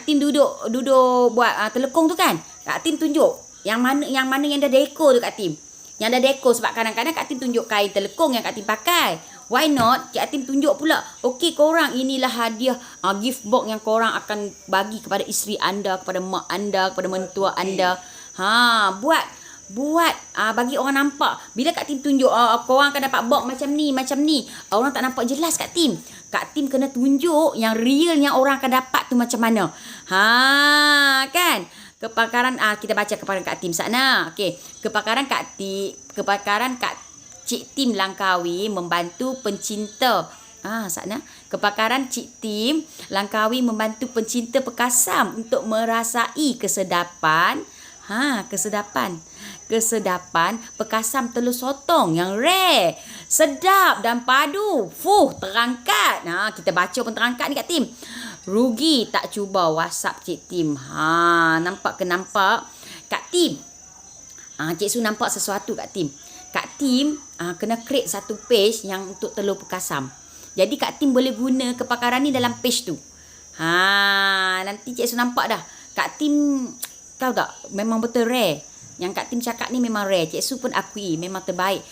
Tim duduk buat telekong tu kan. Kak Tim tunjuk yang mana yang dah dekor tu Kak Tim. Yang dah dekor sebab kadang-kadang Kak Tim tunjuk kain telekong yang Kak Tim pakai. Why not? Kak Tim tunjuk pula. Okey korang, inilah hadiah gift box yang korang akan bagi kepada isteri anda, kepada mak anda, kepada mentua anda. Buat bagi orang nampak. Bila Kak Tim tunjuk korang akan dapat box macam ni. Orang tak nampak jelas Kak Tim. Kak Tim kena tunjuk yang real yang orang akan dapat tu macam mana. Kan? Kepakaran kita baca kepakaran Kak Tim sana. Okey, kepakaran Kak Cik Tim Langkawi membantu pencinta. Sana. Kepakaran Cik Tim Langkawi membantu pencinta pekasam untuk merasai kesedapan. Kesedapan pekasam telur sotong yang rare, sedap dan padu. Terangkat. Kita baca pun terangkat ni Kak Tim. Rugi tak cuba WhatsApp Cik Tim. Nampak Kak Tim. Cik Su nampak sesuatu Kak Tim. Kak Tim kena create satu page yang untuk telur pekasam. Jadi Kak Tim boleh guna kepakaran ni dalam page tu. Nanti Cik Su nampak dah. Kak Tim, tahu tak? Memang betul rare. Yang Kak Tim cakap ni memang rare. Cik Su pun akui memang terbaik.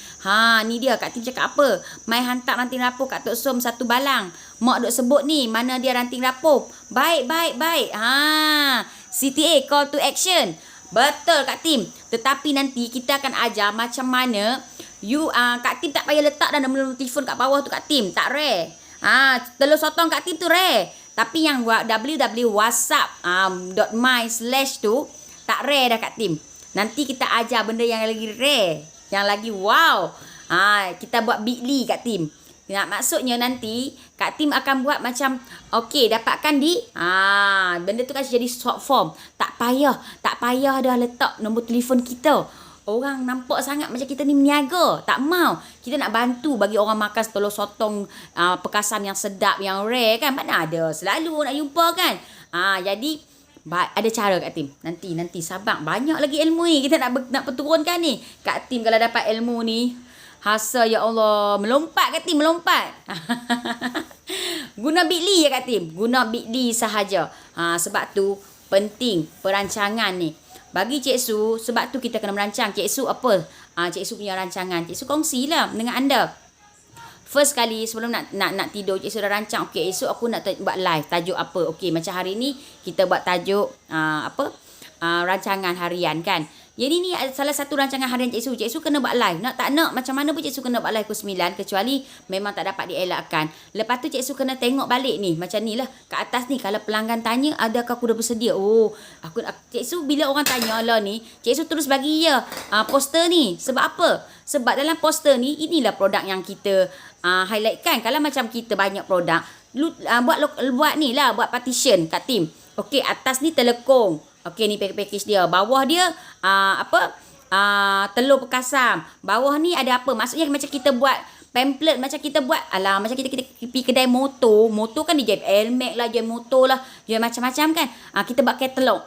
Ni dia Kak Tim cakap apa? Mai hantar ranting rapor Kak Tok Som satu balang. Mak duk sebut ni, mana dia ranting rapor? Baik. CTA, call to action. Betul Kak Tim. Tetapi nanti kita akan ajar macam mana Kak Tim tak payah letak dah nombor telefon kat bawah tu Kak Tim. Tak rare. Telur sotong Kak Tim tu rare. Tapi yang www.whatsapp.my/ tu tak rare dah Kak Tim. Nanti kita ajar benda yang lagi rare, yang lagi wow. Kita buat bit.ly Kak Tim. Maksudnya nanti Kak Tim akan buat macam dapatkan di benda tu kan jadi short form. Tak payah dah letak nombor telefon kita. Orang nampak sangat macam kita ni meniaga. Tak mau. Kita nak bantu bagi orang makan telur sotong pekasam yang sedap, yang rare kan. Mana ada, selalu nak jumpa kan. Jadi ada cara Kak Tim. Nanti sabar. Banyak lagi ilmu ni kita nak perturunkan ni. Kak Tim kalau dapat ilmu ni Hasa ya Allah. Melompat Kak Tim, melompat. Guna Bitly ya Kak Tim. Guna Bitly sahaja. Sebab tu penting perancangan ni. Bagi Cik Su, sebab tu kita kena merancang. Cik Su apa? Cik Su punya rancangan. Cik Su kongsilah dengan anda. First kali sebelum nak tidur, Cik Su dah rancang. Okey, esok aku nak buat live. Tajuk apa? Okey, macam hari ni kita buat tajuk rancangan harian kan. Jadi ni salah satu rancangan harian Cik Su. Cik Su kena buat live. Nak tak nak macam mana pun Cik Su kena buat live pukul 9. Kecuali memang tak dapat dielakkan. Lepas tu Cik Su kena tengok balik ni. Macam ni lah. Kat atas ni kalau pelanggan tanya, adakah aku dah bersedia? Oh, Cik Su bila orang tanya lah ni, Cik Su terus bagi poster ni. Sebab apa? Sebab dalam poster ni, inilah produk yang kita highlight kan. Kalau macam kita banyak produk, buat ni lah, buat partition kat tim. Okey, atas ni telekong. Okey, ni package dia. Bawah dia telur perkasam. Bawah ni ada apa? Maksudnya macam kita buat pamphlet, macam kita buat macam kita pergi kedai motor. Motor kan dia jual helmet lah, jual motor lah, jual macam-macam kan. Kita buat katalog.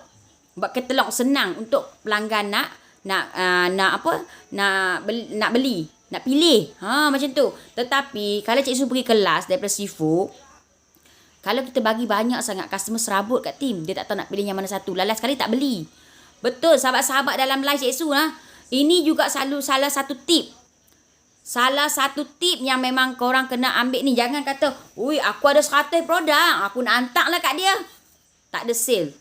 Buat katalog senang untuk pelanggan nak beli, nak pilih. Macam tu. Tetapi kalau Cik Su pergi kelas daripada Sifu, kalau kita bagi banyak sangat, customer serabut kat tim. Dia tak tahu nak pilih yang mana satu. Lalas sekali tak beli. Betul, sahabat-sahabat dalam live Cik Su lah. Ini juga selalu salah satu tip. Salah satu tip yang memang korang kena ambil ni. Jangan kata, ui aku ada 100 produk, aku nak hantar lah kat dia. Tak ada sale.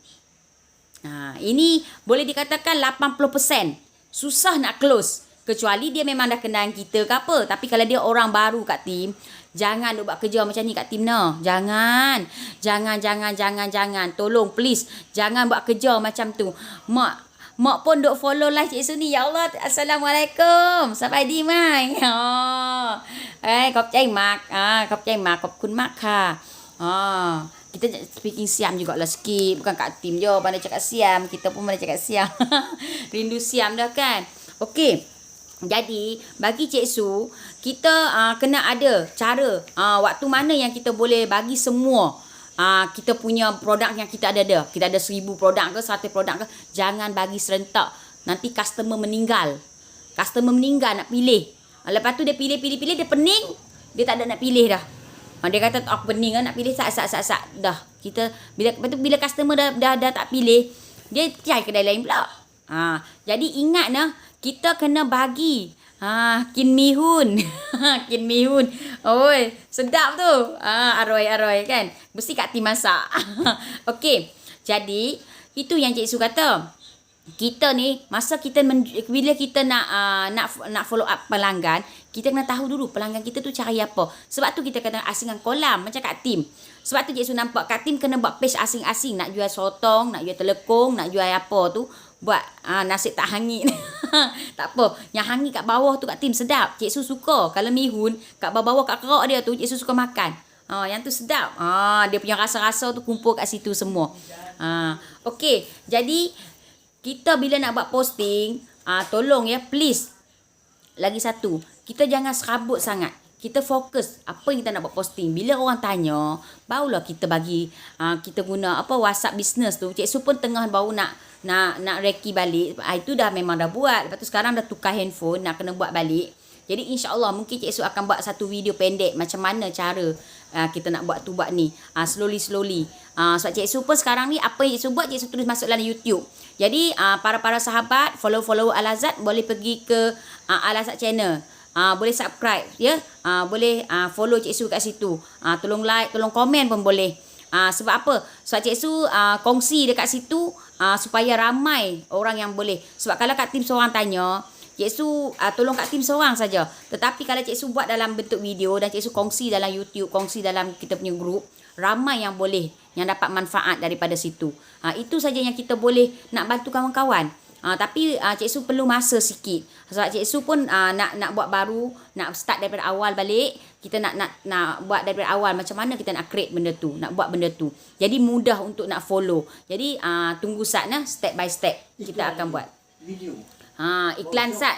Ini boleh dikatakan 80%. Susah nak close. Kecuali dia memang dah kenal kita ke apa. Tapi kalau dia orang baru kat tim, jangan duk buat kerja macam ni kat tim no. Jangan. Tolong please. Jangan buat kerja macam tu. Mak pun duk follow live Cik Su ni. Ya Allah. Assalamualaikum. Sampai di mai. Khop chay mak. Khop chay mak. Khop kun mak ha. Kita speaking Siam jugalah sikit. Bukan kat tim je. Pandai cakap Siam. Kita pun pandai cakap Siam. Rindu Siam dah kan. Okey. Jadi, bagi Cik Su, kita kena ada cara waktu mana yang kita boleh bagi semua kita punya produk yang kita ada. Kita ada 1000 produk ke, 100 produk ke. Jangan bagi serentak. Nanti customer meninggal. Customer meninggal nak pilih. Lepas tu dia pilih, dia pening. Dia tak ada nak pilih dah. Dia kata, aku pening nak pilih, sak. Dah. Bila customer dah tak pilih, dia cari kedai lain pula. Jadi ingat kita kena bagi kin mihun. Kin mihun. Oi, sedap tu. Aroi kan. Mesti Kak Tim masak. Okey. Jadi itu yang Cik Su kata. Kita ni masa bila kita nak follow up pelanggan, kita kena tahu dulu pelanggan kita tu cari apa. Sebab tu kita kena asingkan kolam macam Kak Tim. Sebab tu Cik Su nampak Kak Tim kena buat page asing-asing, nak jual sotong, nak jual telekong, nak jual apa tu, buat nasi tak hangit. Tak apa, yang hangit kat bawah tu Kak Tim sedap. Cik Su suka. Kalau mihun kat bawah kat kerak dia tu, Cik Su suka makan. Yang tu sedap. Dia punya rasa-rasa tu kumpul kat situ semua. Okey, jadi kita bila nak buat posting, tolong ya, please. Lagi satu, kita jangan serabut sangat. Kita fokus apa yang kita nak buat posting. Bila orang tanya, barulah kita bagi, kita guna WhatsApp business tu. Cik Su pun tengah baru nak reki balik. Itu dah memang dah buat. Lepas tu sekarang dah tukar handphone, nak kena buat balik. Jadi insya-Allah mungkin Cik Su akan buat satu video pendek macam mana cara kita nak buat ni. Slowly. Sebab Cik Su pun sekarang ni apa yang Cik Su buat, Cik Su terus masuk dalam YouTube. Jadi para sahabat, follow Al-Azad, boleh pergi ke Al-Azad channel. Boleh subscribe ya. Boleh follow Cik Su kat situ. Tolong like, tolong komen pun boleh. Sebab apa? Sebab Cik Su kongsi dekat situ supaya ramai orang yang boleh. Sebab kalau Kak Tim seorang tanya, Cik Su tolong Kak Tim seorang saja. Tetapi kalau Cik Su buat dalam bentuk video dan Cik Su kongsi dalam YouTube, kongsi dalam kita punya grup, ramai yang boleh, yang dapat manfaat daripada situ. Itu saja yang kita boleh nak bantu kawan-kawan. Tapi Cik Su perlu masa sikit. Sebab Cik Su pun nak buat baru, nak start daripada awal balik. Kita nak buat daripada awal macam mana kita nak create benda tu, nak buat benda tu. Jadi mudah untuk nak follow. Jadi tunggu step by step kita akan buat. Video. Iklan Sat.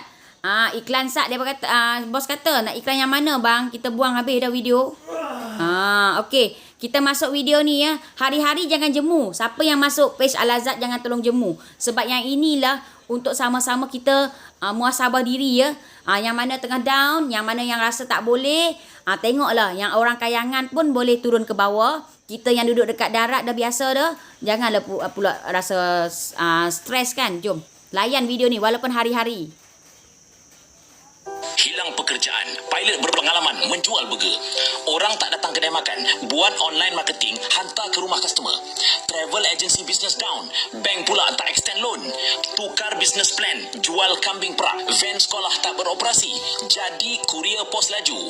Iklan Sat dia kata, bos kata nak iklan yang mana bang? Kita buang habis dah video. Okey. Kita masuk video ni ya. Hari-hari jangan jemu. Siapa yang masuk page Al-Azad jangan tolong jemu. Sebab yang inilah untuk sama-sama kita muhasabah diri ya. Yang mana tengah down, yang mana yang rasa tak boleh, tengoklah yang orang kayangan pun boleh turun ke bawah. Kita yang duduk dekat darat dah biasa dah. Janganlah pula rasa stres kan. Jom layan video ni walaupun hari-hari. Hilang pekerjaan, pilot berpengalaman menjual burger. Orang tak datang kedai makan, buat online marketing, hantar ke rumah customer. Travel agency business down, bank pula tak extend loan. Tukar business plan, jual kambing perak. Van sekolah tak beroperasi, jadi kurier pos laju.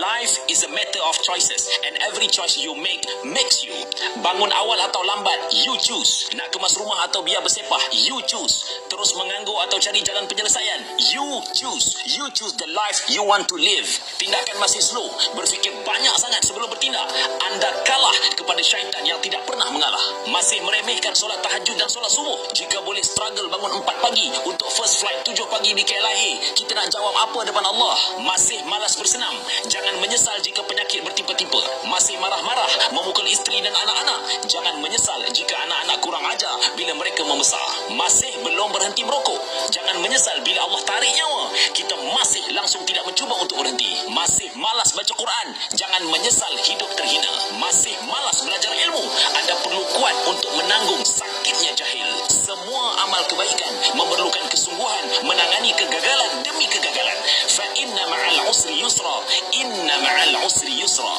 Life is a matter of choices and every choice you make makes you. Bangun awal atau lambat, you choose. Nak kemas rumah atau biar bersepah, you choose. Terus menganggur atau cari jalan penyelesaian, you choose. You choose the life you want to live. Tindakan masih slow, berfikir banyak sangat sebelum bertindak. Anda kalah kepada syaitan yang tidak pernah mengalah. Masih meremehkan solat tahajud dan solat subuh. Jika boleh struggle bangun 4 pagi untuk first flight 7 pagi di KLIA, kita nak jawab apa depan Allah? Masih malas bersenam. Jangan menyesal jika penyakit bertimpa-timpa. Masih marah-marah memukul isteri dan anak-anak. Jangan menyesal jika anak-anak kurang ajar bila mereka membesar. Masih belum berhenti merokok. Jangan menyesal bila Allah tarik nyawa. Kita masih langsung tidak mencuba untuk berhenti. Masih malas baca Quran. Jangan menyesal hidup terhina. Masih malas belajar ilmu. Anda perlu kuat untuk menanggung sakitnya jahil. Semua amal kebaikan memerlukan kesungguhan menangani kegagalan demi kegagalan. Fa inna ma'al usri yusra. Inna ma'al usri yusra.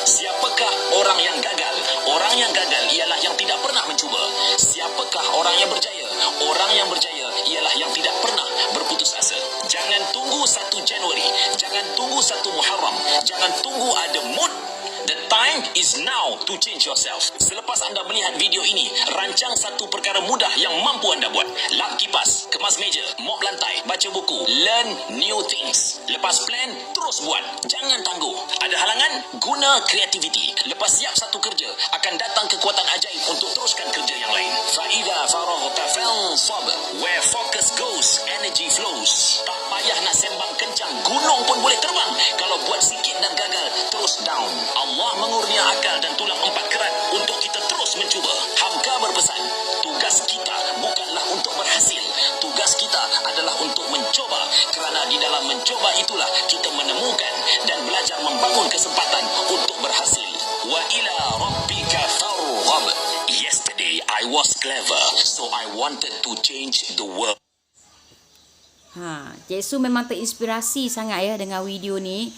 Siapakah orang yang gagal? Orang yang gagal ialah yang tidak pernah mencuba. Siapakah orang yang berjaya? Orang yang berjaya ialah yang tidak pernah berputus asa. Jangan tunggu 1 Januari. Jangan tunggu 1 Muharram. Jangan tunggu ada mood. The time is now to change yourself. Selepas anda melihat video ini, rancang satu perkara mudah yang mampu anda buat. Lap kipas, kemas meja, mop lantai, baca buku, learn new things. Lepas plan, terus buat. Jangan tangguh. Ada halangan? Guna kreativiti. Lepas siap satu kerja, akan datang kekuatan ajaib untuk teruskan kerja yang lain. Fa'idha faraghta fansab. Where focus goes, energy flows. Tak payah nak sembang kencang, gunung pun boleh terbang. Kalau buat sikit dan gagal, terus down. Allah mengurnia akal dan tulang 4 kerat untuk kita terus mencuba. Hamka berpesan, tugas kita bukanlah untuk berhasil. Tugas kita adalah untuk mencoba. Kerana di dalam mencoba itulah kita menemukan dan belajar membangun kesempatan untuk berhasil. Wa ila rabbika farghab. Yesterday I was clever, so I wanted to change the world. Cik Su memang terinspirasi sangat ya dengan video ni.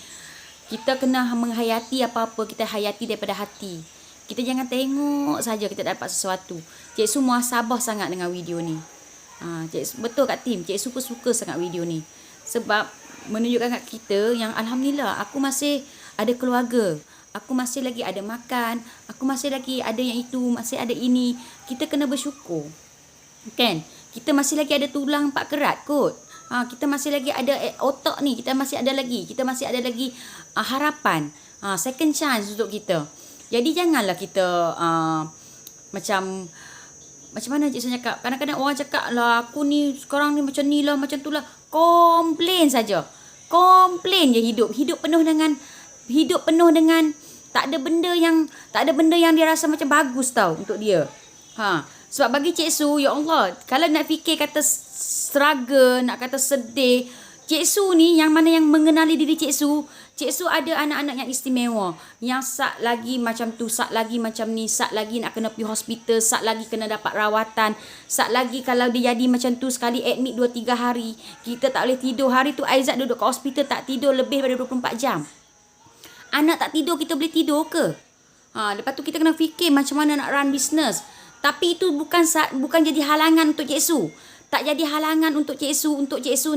Kita kena menghayati apa-apa, kita hayati daripada hati. Kita jangan tengok saja kita dapat sesuatu. Cik Su muhasabah sangat dengan video ni. Betul kat tim, Cik Su pun suka sangat video ni. Sebab menunjukkan kat kita yang alhamdulillah aku masih ada keluarga. Aku masih lagi ada makan. Aku masih lagi ada yang itu, masih ada ini. Kita kena bersyukur. Kan? Kita masih lagi ada tulang 4 kerat kot. Kita masih lagi ada otak ni, kita masih ada lagi harapan, second chance untuk kita. Jadi janganlah kita macam mana Cik Su cakap, kadang-kadang orang cakap lah aku ni sekarang ni macam ni lah, macam tu lah, komplain saja. Komplain je hidup penuh dengan tak ada benda yang dia rasa macam bagus tau untuk dia. Sebab bagi Cik Su, ya Allah, kalau nak fikir kata struggle, nak kata sedih, Cik Su ni yang mana yang mengenali diri Cik Su ada anak-anak yang istimewa. Yang sat lagi macam tu, sat lagi macam ni, sat lagi nak kena pergi hospital, sat lagi kena dapat rawatan, sat lagi kalau dia jadi macam tu sekali admit 2-3 hari, kita tak boleh tidur. Hari tu Aizat duduk kat hospital tak tidur lebih daripada 24 jam. Anak tak tidur, kita boleh tidur ke? Lepas tu kita kena fikir macam mana nak run business. Tapi itu bukan jadi halangan untuk Cik Su. Tak jadi halangan untuk Cik Su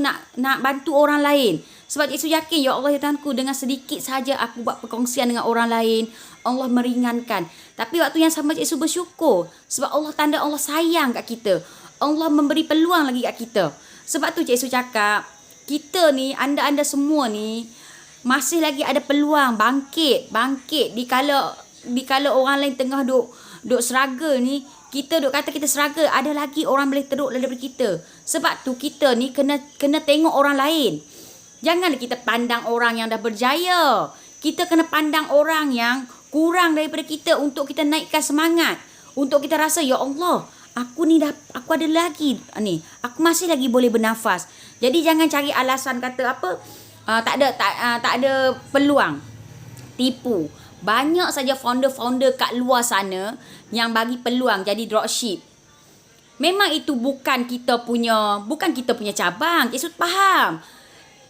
nak bantu orang lain. Sebab Cik Su yakin, ya Allah ya Tuhanku, dengan sedikit saja aku buat perkongsian dengan orang lain, Allah meringankan. Tapi waktu yang sama Cik Su bersyukur. Sebab Allah tanda Allah sayang kat kita. Allah memberi peluang lagi kat kita. Sebab tu Cik Su cakap, kita ni, anda-anda semua ni, masih lagi ada peluang bangkit. Di kala orang lain tengah duk struggle ni, kita duk kata kita struggle, ada lagi orang boleh teruk daripada kita. Sebab tu kita ni kena tengok orang lain. Janganlah kita pandang orang yang dah berjaya. Kita kena pandang orang yang kurang daripada kita untuk kita naikkan semangat. Untuk kita rasa, ya Allah, aku ada lagi ni. Aku masih lagi boleh bernafas. Jadi jangan cari alasan kata apa, tak ada peluang. Tipu. Banyak saja founder-founder kat luar sana yang bagi peluang jadi dropship. Memang itu bukan kita punya cabang. Cikgu faham.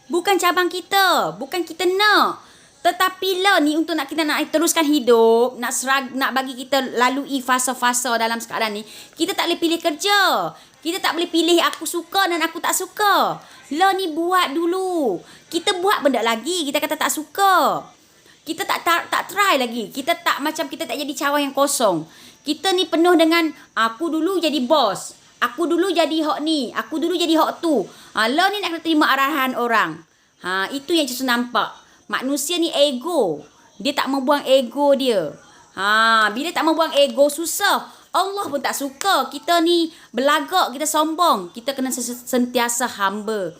Bukan cabang kita, bukan kita nak. Tetapi lah ni untuk kita nak teruskan hidup, nak bagi kita lalui fasa-fasa dalam sekarang ni, kita tak boleh pilih kerja. Kita tak boleh pilih aku suka dan aku tak suka. Lah ni buat dulu. Kita buat benda lagi, kita kata tak suka. Kita tak try lagi. Kita tak jadi cawan yang kosong. Kita ni penuh dengan aku dulu jadi bos. Aku dulu jadi hak ni, aku dulu jadi hak tu. Lah ni nak kena terima arahan orang. Itu yang Cikgu nampak. Manusia ni ego. Dia tak mau buang ego dia. Bila tak mau buang ego, susah. Allah pun tak suka. Kita ni belagak, kita sombong. Kita kena sentiasa hamba.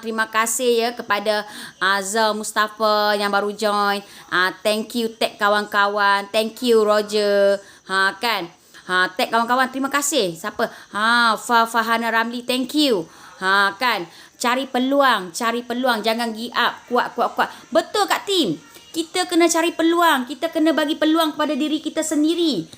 Terima kasih ya kepada Azhar Mustafa yang baru join. Thank you tag kawan-kawan. Thank you Roger. Tag kawan-kawan, terima kasih. Siapa? Fahana Ramli, thank you. Kan? Cari peluang, jangan give up, kuat. Betul Kak Tim. Kita kena cari peluang, kita kena bagi peluang kepada diri kita sendiri.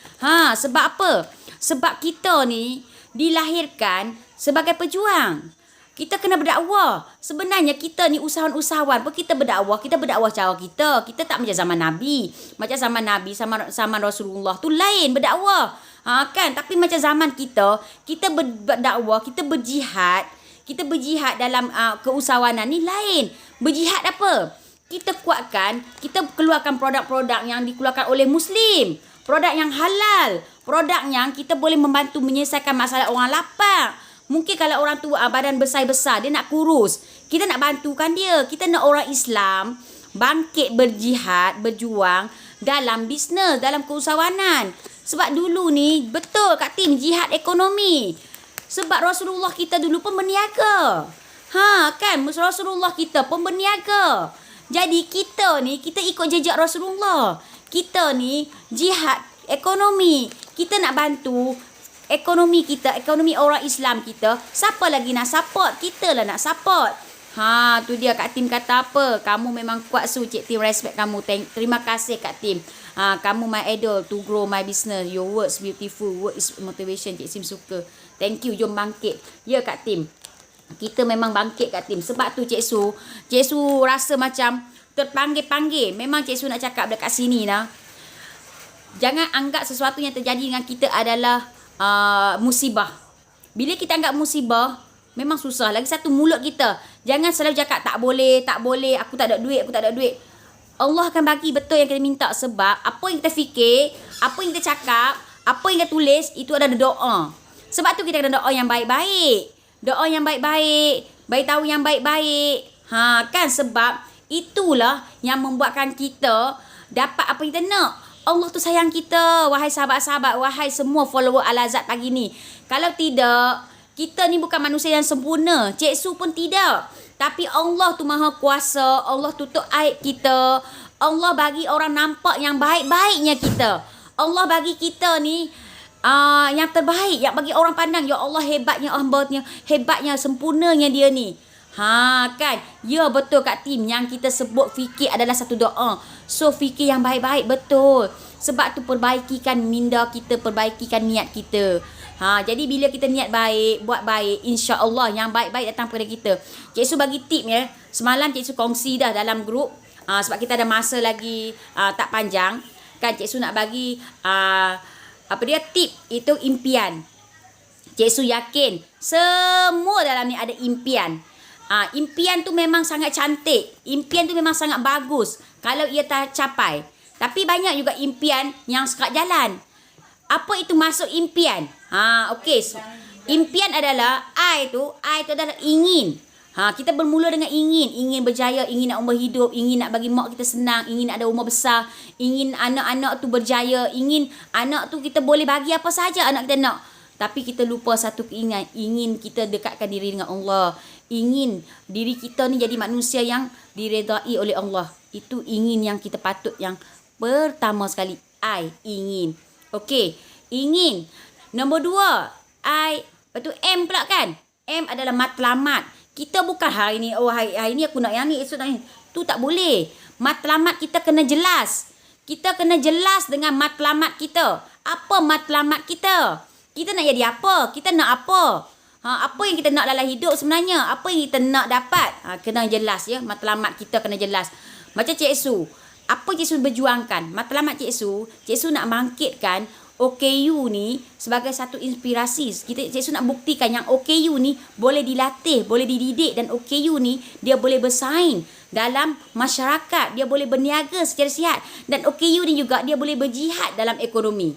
Sebab apa? Sebab kita ni dilahirkan sebagai pejuang. Kita kena berdakwah. Sebenarnya kita ni usahawan kita berdakwah cara kita. Kita tak macam zaman Nabi. Macam zaman Nabi sama Rasulullah tu lain berdakwah. Kan? Tapi macam zaman kita berdakwah, kita berjihad dalam keusahawanan ni lain. Berjihad apa? Kita kuatkan, kita keluarkan produk-produk yang dikeluarkan oleh Muslim. Produk yang halal. Produk yang kita boleh membantu menyelesaikan masalah orang lapar. Mungkin kalau orang tu badan besar-besar, dia nak kurus. Kita nak bantukan dia. Kita nak orang Islam bangkit berjihad, berjuang dalam bisnes, dalam keusahawanan. Sebab dulu ni, betul Kak Tim, jihad ekonomi. Sebab Rasulullah kita dulu pun berniaga. Kan? Rasulullah kita pun berniaga. Jadi kita ni, kita ikut jejak Rasulullah. Kita ni jihad ekonomi. Kita nak bantu ekonomi kita, ekonomi orang Islam kita. Siapa lagi nak support? Kita lah nak support. Tu dia Kak Tim kata apa? Kamu memang kuat Cik Tim, respect kamu. Terima kasih Kak Tim. Kamu my idol to grow my business. Your words beautiful. Word is motivation. Cik Tim suka. Thank you. Jom bangkit. Ya Kak Tim. Kita memang bangkit Kak Tim. Sebab tu Cik Su rasa macam terpanggil-panggil. Memang Cik Su nak cakap dekat sini lah. Jangan anggap sesuatu yang terjadi dengan kita adalah musibah. Bila kita anggap musibah, memang susah. Lagi satu, mulut kita. Jangan selalu cakap tak boleh, aku tak ada duit. Allah akan bagi betul yang kita minta. Sebab apa yang kita fikir, apa yang kita cakap, apa yang kita tulis, itu adalah doa. Sebab tu kita kena doa yang baik-baik. Doa yang baik-baik, beritahu yang baik-baik. Kan? Sebab itulah yang membuatkan kita dapat apa yang kita nak. Allah tu sayang kita, wahai sahabat-sahabat, wahai semua follower Al-Azad pagi ni. Kalau tidak, kita ni bukan manusia yang sempurna. Cik Su pun tidak. Tapi Allah tu maha kuasa, Allah tutup aib kita. Allah bagi orang nampak yang baik-baiknya kita. Allah bagi kita ni yang terbaik, yang bagi orang pandang, ya Allah hebatnya hamba-Nya, hebatnya sempurnanya dia ni. Kan? Ya betul Kak Tim, yang kita sebut fikir adalah satu doa. So fikir yang baik-baik, betul. Sebab tu perbaikikan minda kita, perbaikikan niat kita. Jadi bila kita niat baik, buat baik, insya-Allah yang baik-baik datang kepada kita. Cik Su bagi tip ya. Semalam Cik Su kongsi dah dalam grup. Sebab kita ada masa lagi tak panjang. Kan Cik Su nak bagi tip itu impian. Cik Su yakin semua dalam ni ada impian. Impian tu memang sangat cantik. Impian tu memang sangat bagus kalau ia tercapai. Tapi banyak juga impian yang sekat jalan. Apa itu masuk impian? Okey. Impian adalah I tu adalah ingin. Kita bermula dengan ingin berjaya, ingin nak umur hidup, ingin nak bagi mak kita senang, ingin nak ada rumah besar, ingin anak-anak tu berjaya, ingin anak tu kita boleh bagi apa saja anak kita nak. Tapi kita lupa satu keinginan, ingin kita dekatkan diri dengan Allah. ingin diri kita ni jadi manusia yang diredai oleh Allah. Itu ingin yang kita patut yang pertama sekali. I ingin. Okey, ingin. Nombor 2, I. Lepas tu M pula kan. M adalah matlamat. Kita bukan hari ni, hari ni aku nak yang ni, esok nak yang ni. Tu tak boleh. Matlamat kita kena jelas. Kita kena jelas dengan matlamat kita. Apa matlamat kita? Kita nak jadi apa? Kita nak apa? Apa yang kita nak dalam hidup sebenarnya? Apa yang kita nak dapat? Kena jelas ya. Matlamat kita kena jelas. Macam Cik Su. Apa Cik Su berjuangkan? Matlamat Cik Su nak bangkitkan OKU ni sebagai satu inspirasi. Cik Su nak buktikan yang OKU ni boleh dilatih, boleh dididik, dan OKU ni dia boleh bersaing dalam masyarakat, dia boleh berniaga secara sihat, dan OKU ni juga dia boleh berjihad dalam ekonomi.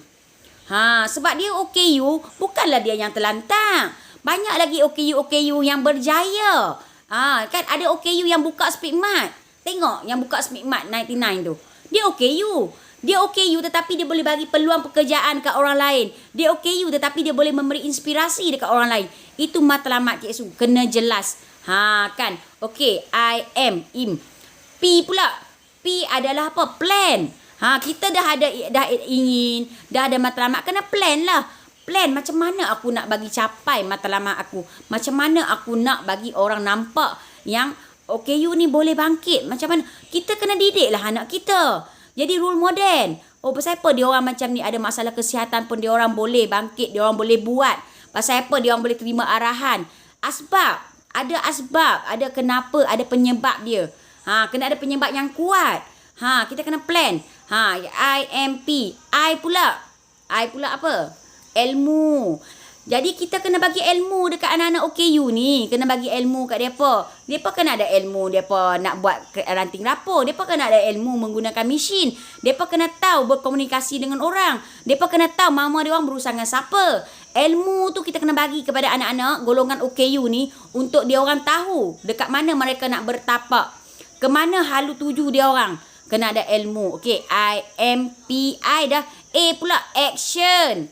Sebab dia OKU bukanlah dia yang terlantang. Banyak lagi OKU yang berjaya. Kan ada OKU yang buka Speedmart. Tengok yang buka Speedmart 99 tu. Dia OKU. Dia OKU tetapi dia boleh bagi peluang pekerjaan kat orang lain. Dia OKU tetapi dia boleh memberi inspirasi dekat orang lain. Itu matlamat Cik Su. Kena jelas. Kan. Okey, I am im. P pula. P adalah apa? Plan. Kita dah ingin, dah ada matlamat, kena plan lah. Plan macam mana aku nak bagi capai matlamat aku. Macam mana aku nak bagi orang nampak yang OKU ni boleh bangkit. Macam mana? Kita kena didik lah anak kita. Jadi role model. Pasal apa dia orang macam ni ada masalah kesihatan pun dia orang boleh bangkit, dia orang boleh buat. Pasal apa dia orang boleh terima arahan. Asbab. Ada kenapa, ada penyebab dia. Kena ada penyebab yang kuat. Kita kena plan. IMP. I pula apa? Ilmu. Jadi kita kena bagi ilmu dekat anak-anak OKU ni. Kena bagi ilmu kat mereka. Mereka kena ada ilmu mereka nak buat ranting rapor. Mereka kena ada ilmu menggunakan mesin. Mereka kena tahu berkomunikasi dengan orang. Mereka kena tahu mama dia orang berurusan dengan siapa. Ilmu tu kita kena bagi kepada anak-anak golongan OKU ni untuk dia orang tahu dekat mana mereka nak bertapak. Ke mana halu tuju dia orang. Kena ada ilmu. Okey, IMPI dah. A pula action.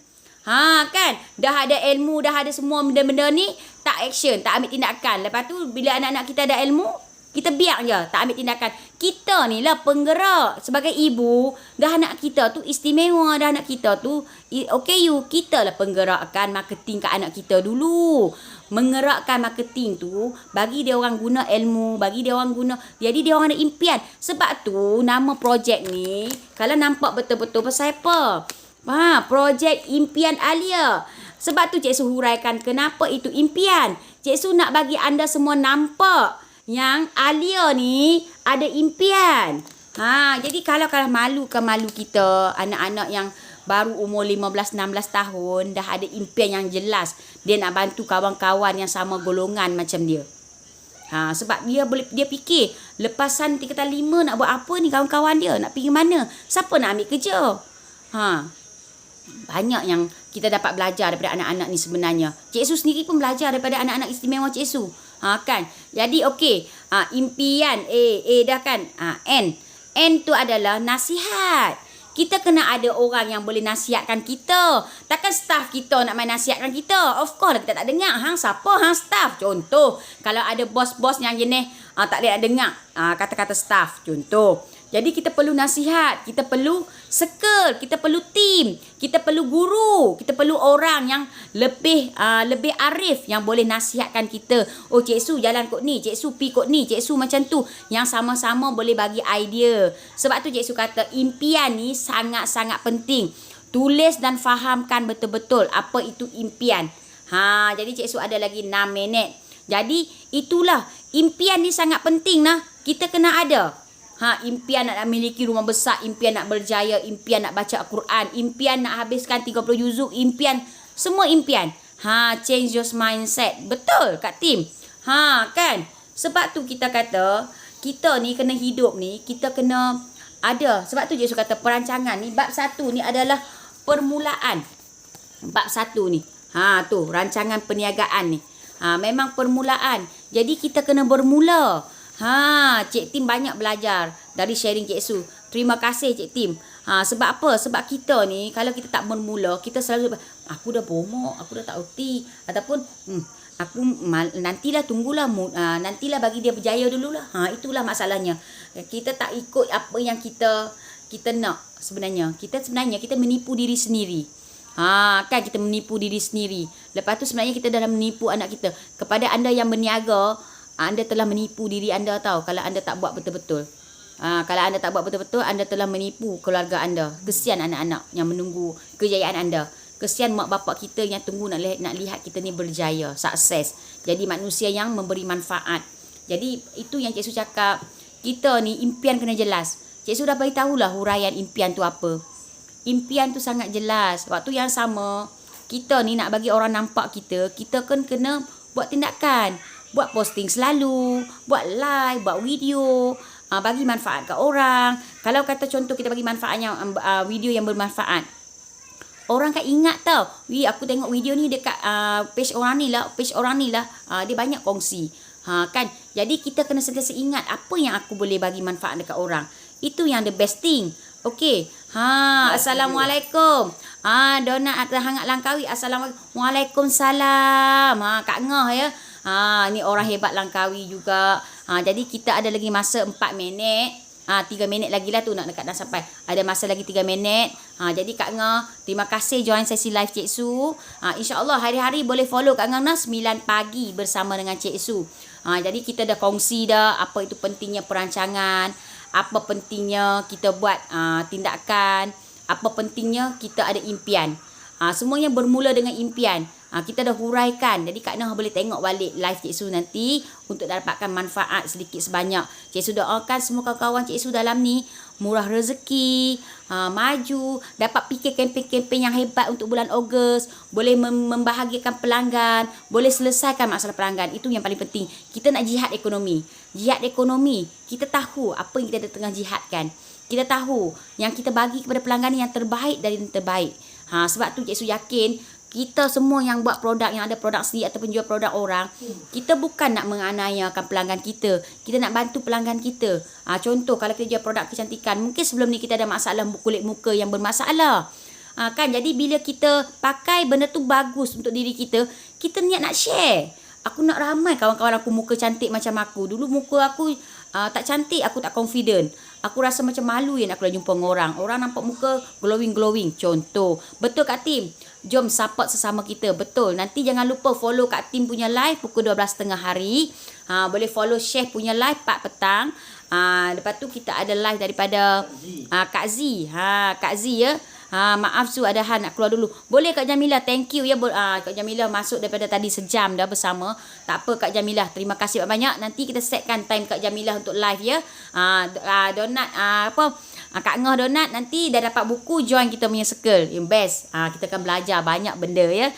Kan. Dah ada ilmu, dah ada semua benda-benda ni, tak action, tak ambil tindakan. Lepas tu bila anak-anak kita ada ilmu, kita biar je, tak ambil tindakan. Kita ni lah penggerak. Sebagai ibu, dah anak kita tu istimewa, dah anak kita tu OKU. Kita lah penggerakkan marketing kat anak kita dulu. Mengerakkan marketing tu, bagi dia orang guna ilmu, bagi dia orang guna, jadi dia orang ada impian. Sebab tu nama projek ni, kalau nampak betul-betul pasal apa? Projek Impian Alia. Sebab tu Cik Su huraikan kenapa itu impian. Cik Su nak bagi anda semua nampak yang Alia ni ada impian. Jadi kalau malu kita, anak-anak yang baru umur 15-16 tahun dah ada impian yang jelas. Dia nak bantu kawan-kawan yang sama golongan macam dia. Sebab dia fikir lepasan tingkatan 5 nak buat apa ni kawan-kawan dia, nak pergi mana, siapa nak ambil kerja. Banyak yang kita dapat belajar daripada anak-anak ni sebenarnya. Cik Su sendiri pun belajar daripada anak-anak istimewa Cik Su. Kan. Jadi okey, impian A dah kan. N tu adalah nasihat. Kita kena ada orang yang boleh nasihatkan kita. Takkan staff kita nak main nasihatkan kita. Of course kita tak dengar. Siapa staff? Contoh, kalau ada bos-bos yang jenis tak boleh nak dengar kata-kata staff. Contoh. Jadi kita perlu nasihat, kita perlu circle, kita perlu team, kita perlu guru, kita perlu orang yang lebih arif yang boleh nasihatkan kita. Cik Su jalan kot ni, Cik Su pi kot ni, Cik Su macam tu, yang sama-sama boleh bagi idea. Sebab tu Cik Su kata impian ni sangat-sangat penting. Tulis dan fahamkan betul-betul apa itu impian. Jadi Cik Su ada lagi 6 minit. Jadi itulah impian ni sangat penting nah. Kita kena ada. Impian nak memiliki rumah besar, impian nak berjaya, impian nak baca Al-Quran, impian nak habiskan 30 juzuk, impian, semua impian. Change your mindset. Betul kat tim. Kan? Sebab tu kita kata, kita ni kena hidup ni, kita kena ada. Sebab tu Cik Su kata perancangan ni, bab 1 ni adalah permulaan. Bab 1 ni. Tu, rancangan perniagaan ni. Memang permulaan. Jadi kita kena bermula. Cik Tim banyak belajar dari sharing Cik Su. Terima kasih Cik Tim. Sebab apa? Sebab kita ni kalau kita tak bermula, kita selalu aku dah bomok, aku dah tak reti, ataupun Nantilah tunggulah nantilah bagi dia berjaya dululah. Itulah masalahnya. Kita tak ikut apa yang kita nak sebenarnya. Kita menipu diri sendiri. Kan kita menipu diri sendiri. Lepas tu sebenarnya kita dalam menipu anak kita. Kepada anda yang berniaga, anda telah menipu diri anda tahu kalau anda tak buat betul-betul. Kalau anda tak buat betul-betul, anda telah menipu keluarga anda. Kesian anak-anak yang menunggu kejayaan anda. Kesian mak bapak kita yang tunggu nak lihat kita ni berjaya, sukses. Jadi manusia yang memberi manfaat. Jadi itu yang Cik Su cakap. Kita ni impian kena jelas. Cik Su dah beritahulah huraian impian tu apa. Impian tu sangat jelas. Waktu yang sama, kita ni nak bagi orang nampak kita kan kena buat tindakan. Buat posting selalu, buat live, buat video, bagi manfaat ke orang. Kalau kata contoh kita bagi manfaatnya video yang bermanfaat, orang kan ingat tau. Aku tengok video ni dekat page orang ni lah, dia banyak kongsi. Kan? Jadi kita kena sentiasa ingat apa yang aku boleh bagi manfaat dekat orang. Itu yang the best thing. Okey. Assalamualaikum. Donat atau hangat Langkawi. Assalamualaikum. Waalaikumsalam. Kak Ngah ya. Ni orang hebat Langkawi juga. Jadi kita ada lagi masa 4 minit. 3 minit lagi lah tu nak dekat dah sampai. Ada masa lagi 3 minit. Jadi Kak Ngah, terima kasih join sesi live Cik Su. InsyaAllah hari-hari boleh follow Kak Ngah 9 pagi bersama dengan Cik Su. Jadi kita dah kongsi dah apa itu pentingnya perancangan, apa pentingnya kita buat tindakan, apa pentingnya kita ada impian. Semuanya bermula dengan impian. Kita dah huraikan. Jadi Kak Nah boleh tengok balik live Cik Su nanti untuk dapatkan manfaat sedikit sebanyak. Cik Su doakan semua kawan-kawan Cik Su dalam ni murah rezeki, maju, dapat fikir kempen-kempen yang hebat untuk bulan Ogos, boleh membahagiakan pelanggan, boleh selesaikan masalah pelanggan. Itu yang paling penting. Kita nak jihad ekonomi. Jihad ekonomi, kita tahu apa yang kita tengah jihadkan. Kita tahu yang kita bagi kepada pelanggan yang terbaik dari yang terbaik. Sebab tu Cik Su yakin kita semua yang buat produk, yang ada produk sendiri ataupun jual produk orang, kita bukan nak menganiayakan pelanggan kita. Kita nak bantu pelanggan kita. Contoh kalau kita jual produk kecantikan, mungkin sebelum ni kita ada masalah kulit muka yang bermasalah. Kan, jadi bila kita pakai benda tu bagus untuk diri kita, kita niat nak share. Aku nak ramai kawan-kawan aku muka cantik macam aku. Dulu muka aku tak cantik, aku tak confident. Aku rasa macam malu yang aku dah jumpa dengan orang. Orang nampak muka glowing-glowing. Contoh. Betul Kak Tim? Jom support sesama kita. Betul. Nanti jangan lupa follow Kak Tim punya live pukul 12.30 hari. Boleh follow Chef punya live 4 petang. Lepas tu kita ada live daripada Kak Z. Kak Z ya. Maaf Su ada hal nak keluar dulu. Boleh Kak Jamilah, thank you ya. Kak Jamilah masuk daripada tadi sejam dah bersama. Tak apa Kak Jamilah, terima kasih banyak. Nanti kita setkan time Kak Jamilah untuk live ya. Donat Kak Ngah Donat nanti dah dapat buku, join kita punya circle yang best. Kita akan belajar banyak benda ya.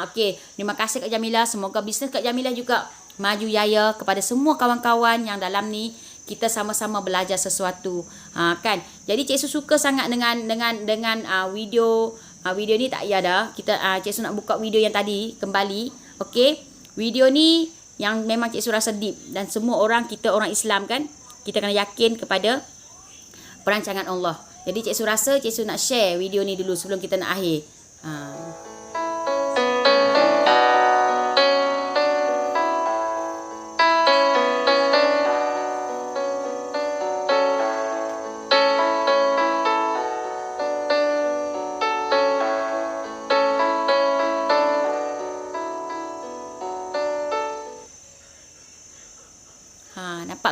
Okey, terima kasih Kak Jamilah. Semoga bisnes Kak Jamilah juga maju jaya. Kepada semua kawan-kawan yang dalam ni, kita sama-sama belajar sesuatu. Kan. Jadi Cik Su suka sangat dengan video ni tak payah dah. Cik Su nak buka video yang tadi kembali. Okey. Video ni yang memang Cik Su rasa deep, dan semua orang, kita orang Islam kan, kita kena yakin kepada perancangan Allah. Jadi Cik Su rasa Cik Su nak share video ni dulu sebelum kita nak akhir.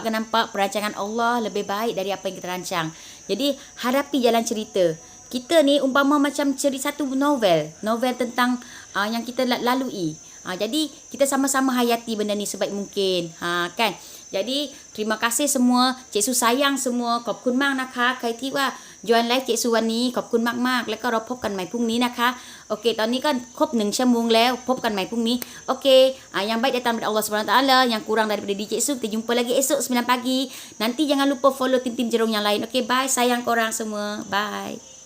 Nampak perancangan Allah lebih baik dari apa yang kita rancang. Jadi hadapi jalan cerita. Kita ni umpama macam cerita satu novel tentang yang kita lalui. Jadi kita sama-sama hayati benda ni sebaik mungkin. Kan. Jadi terima kasih semua. Cik Su sayang semua. ขอบคุณมากนะคะใครที่ว่า join live เจสุวันนี้ขอบคุณมากๆแล้วก็เราพบกันใหม่พรุ่งนี้นะคะโอเคตอนนี้ก็ครบ1 ชั่วโมงแล้วพบกันใหม่พรุ่งนี้โอเคyang baik datang dari Allah SWT, yang kurang daripada DJ Su kita jumpa lagi esok 9 pagi. Nanti jangan lupa follow tim-tim jerung yang lain. Okey, bye, sayang korang semua, bye.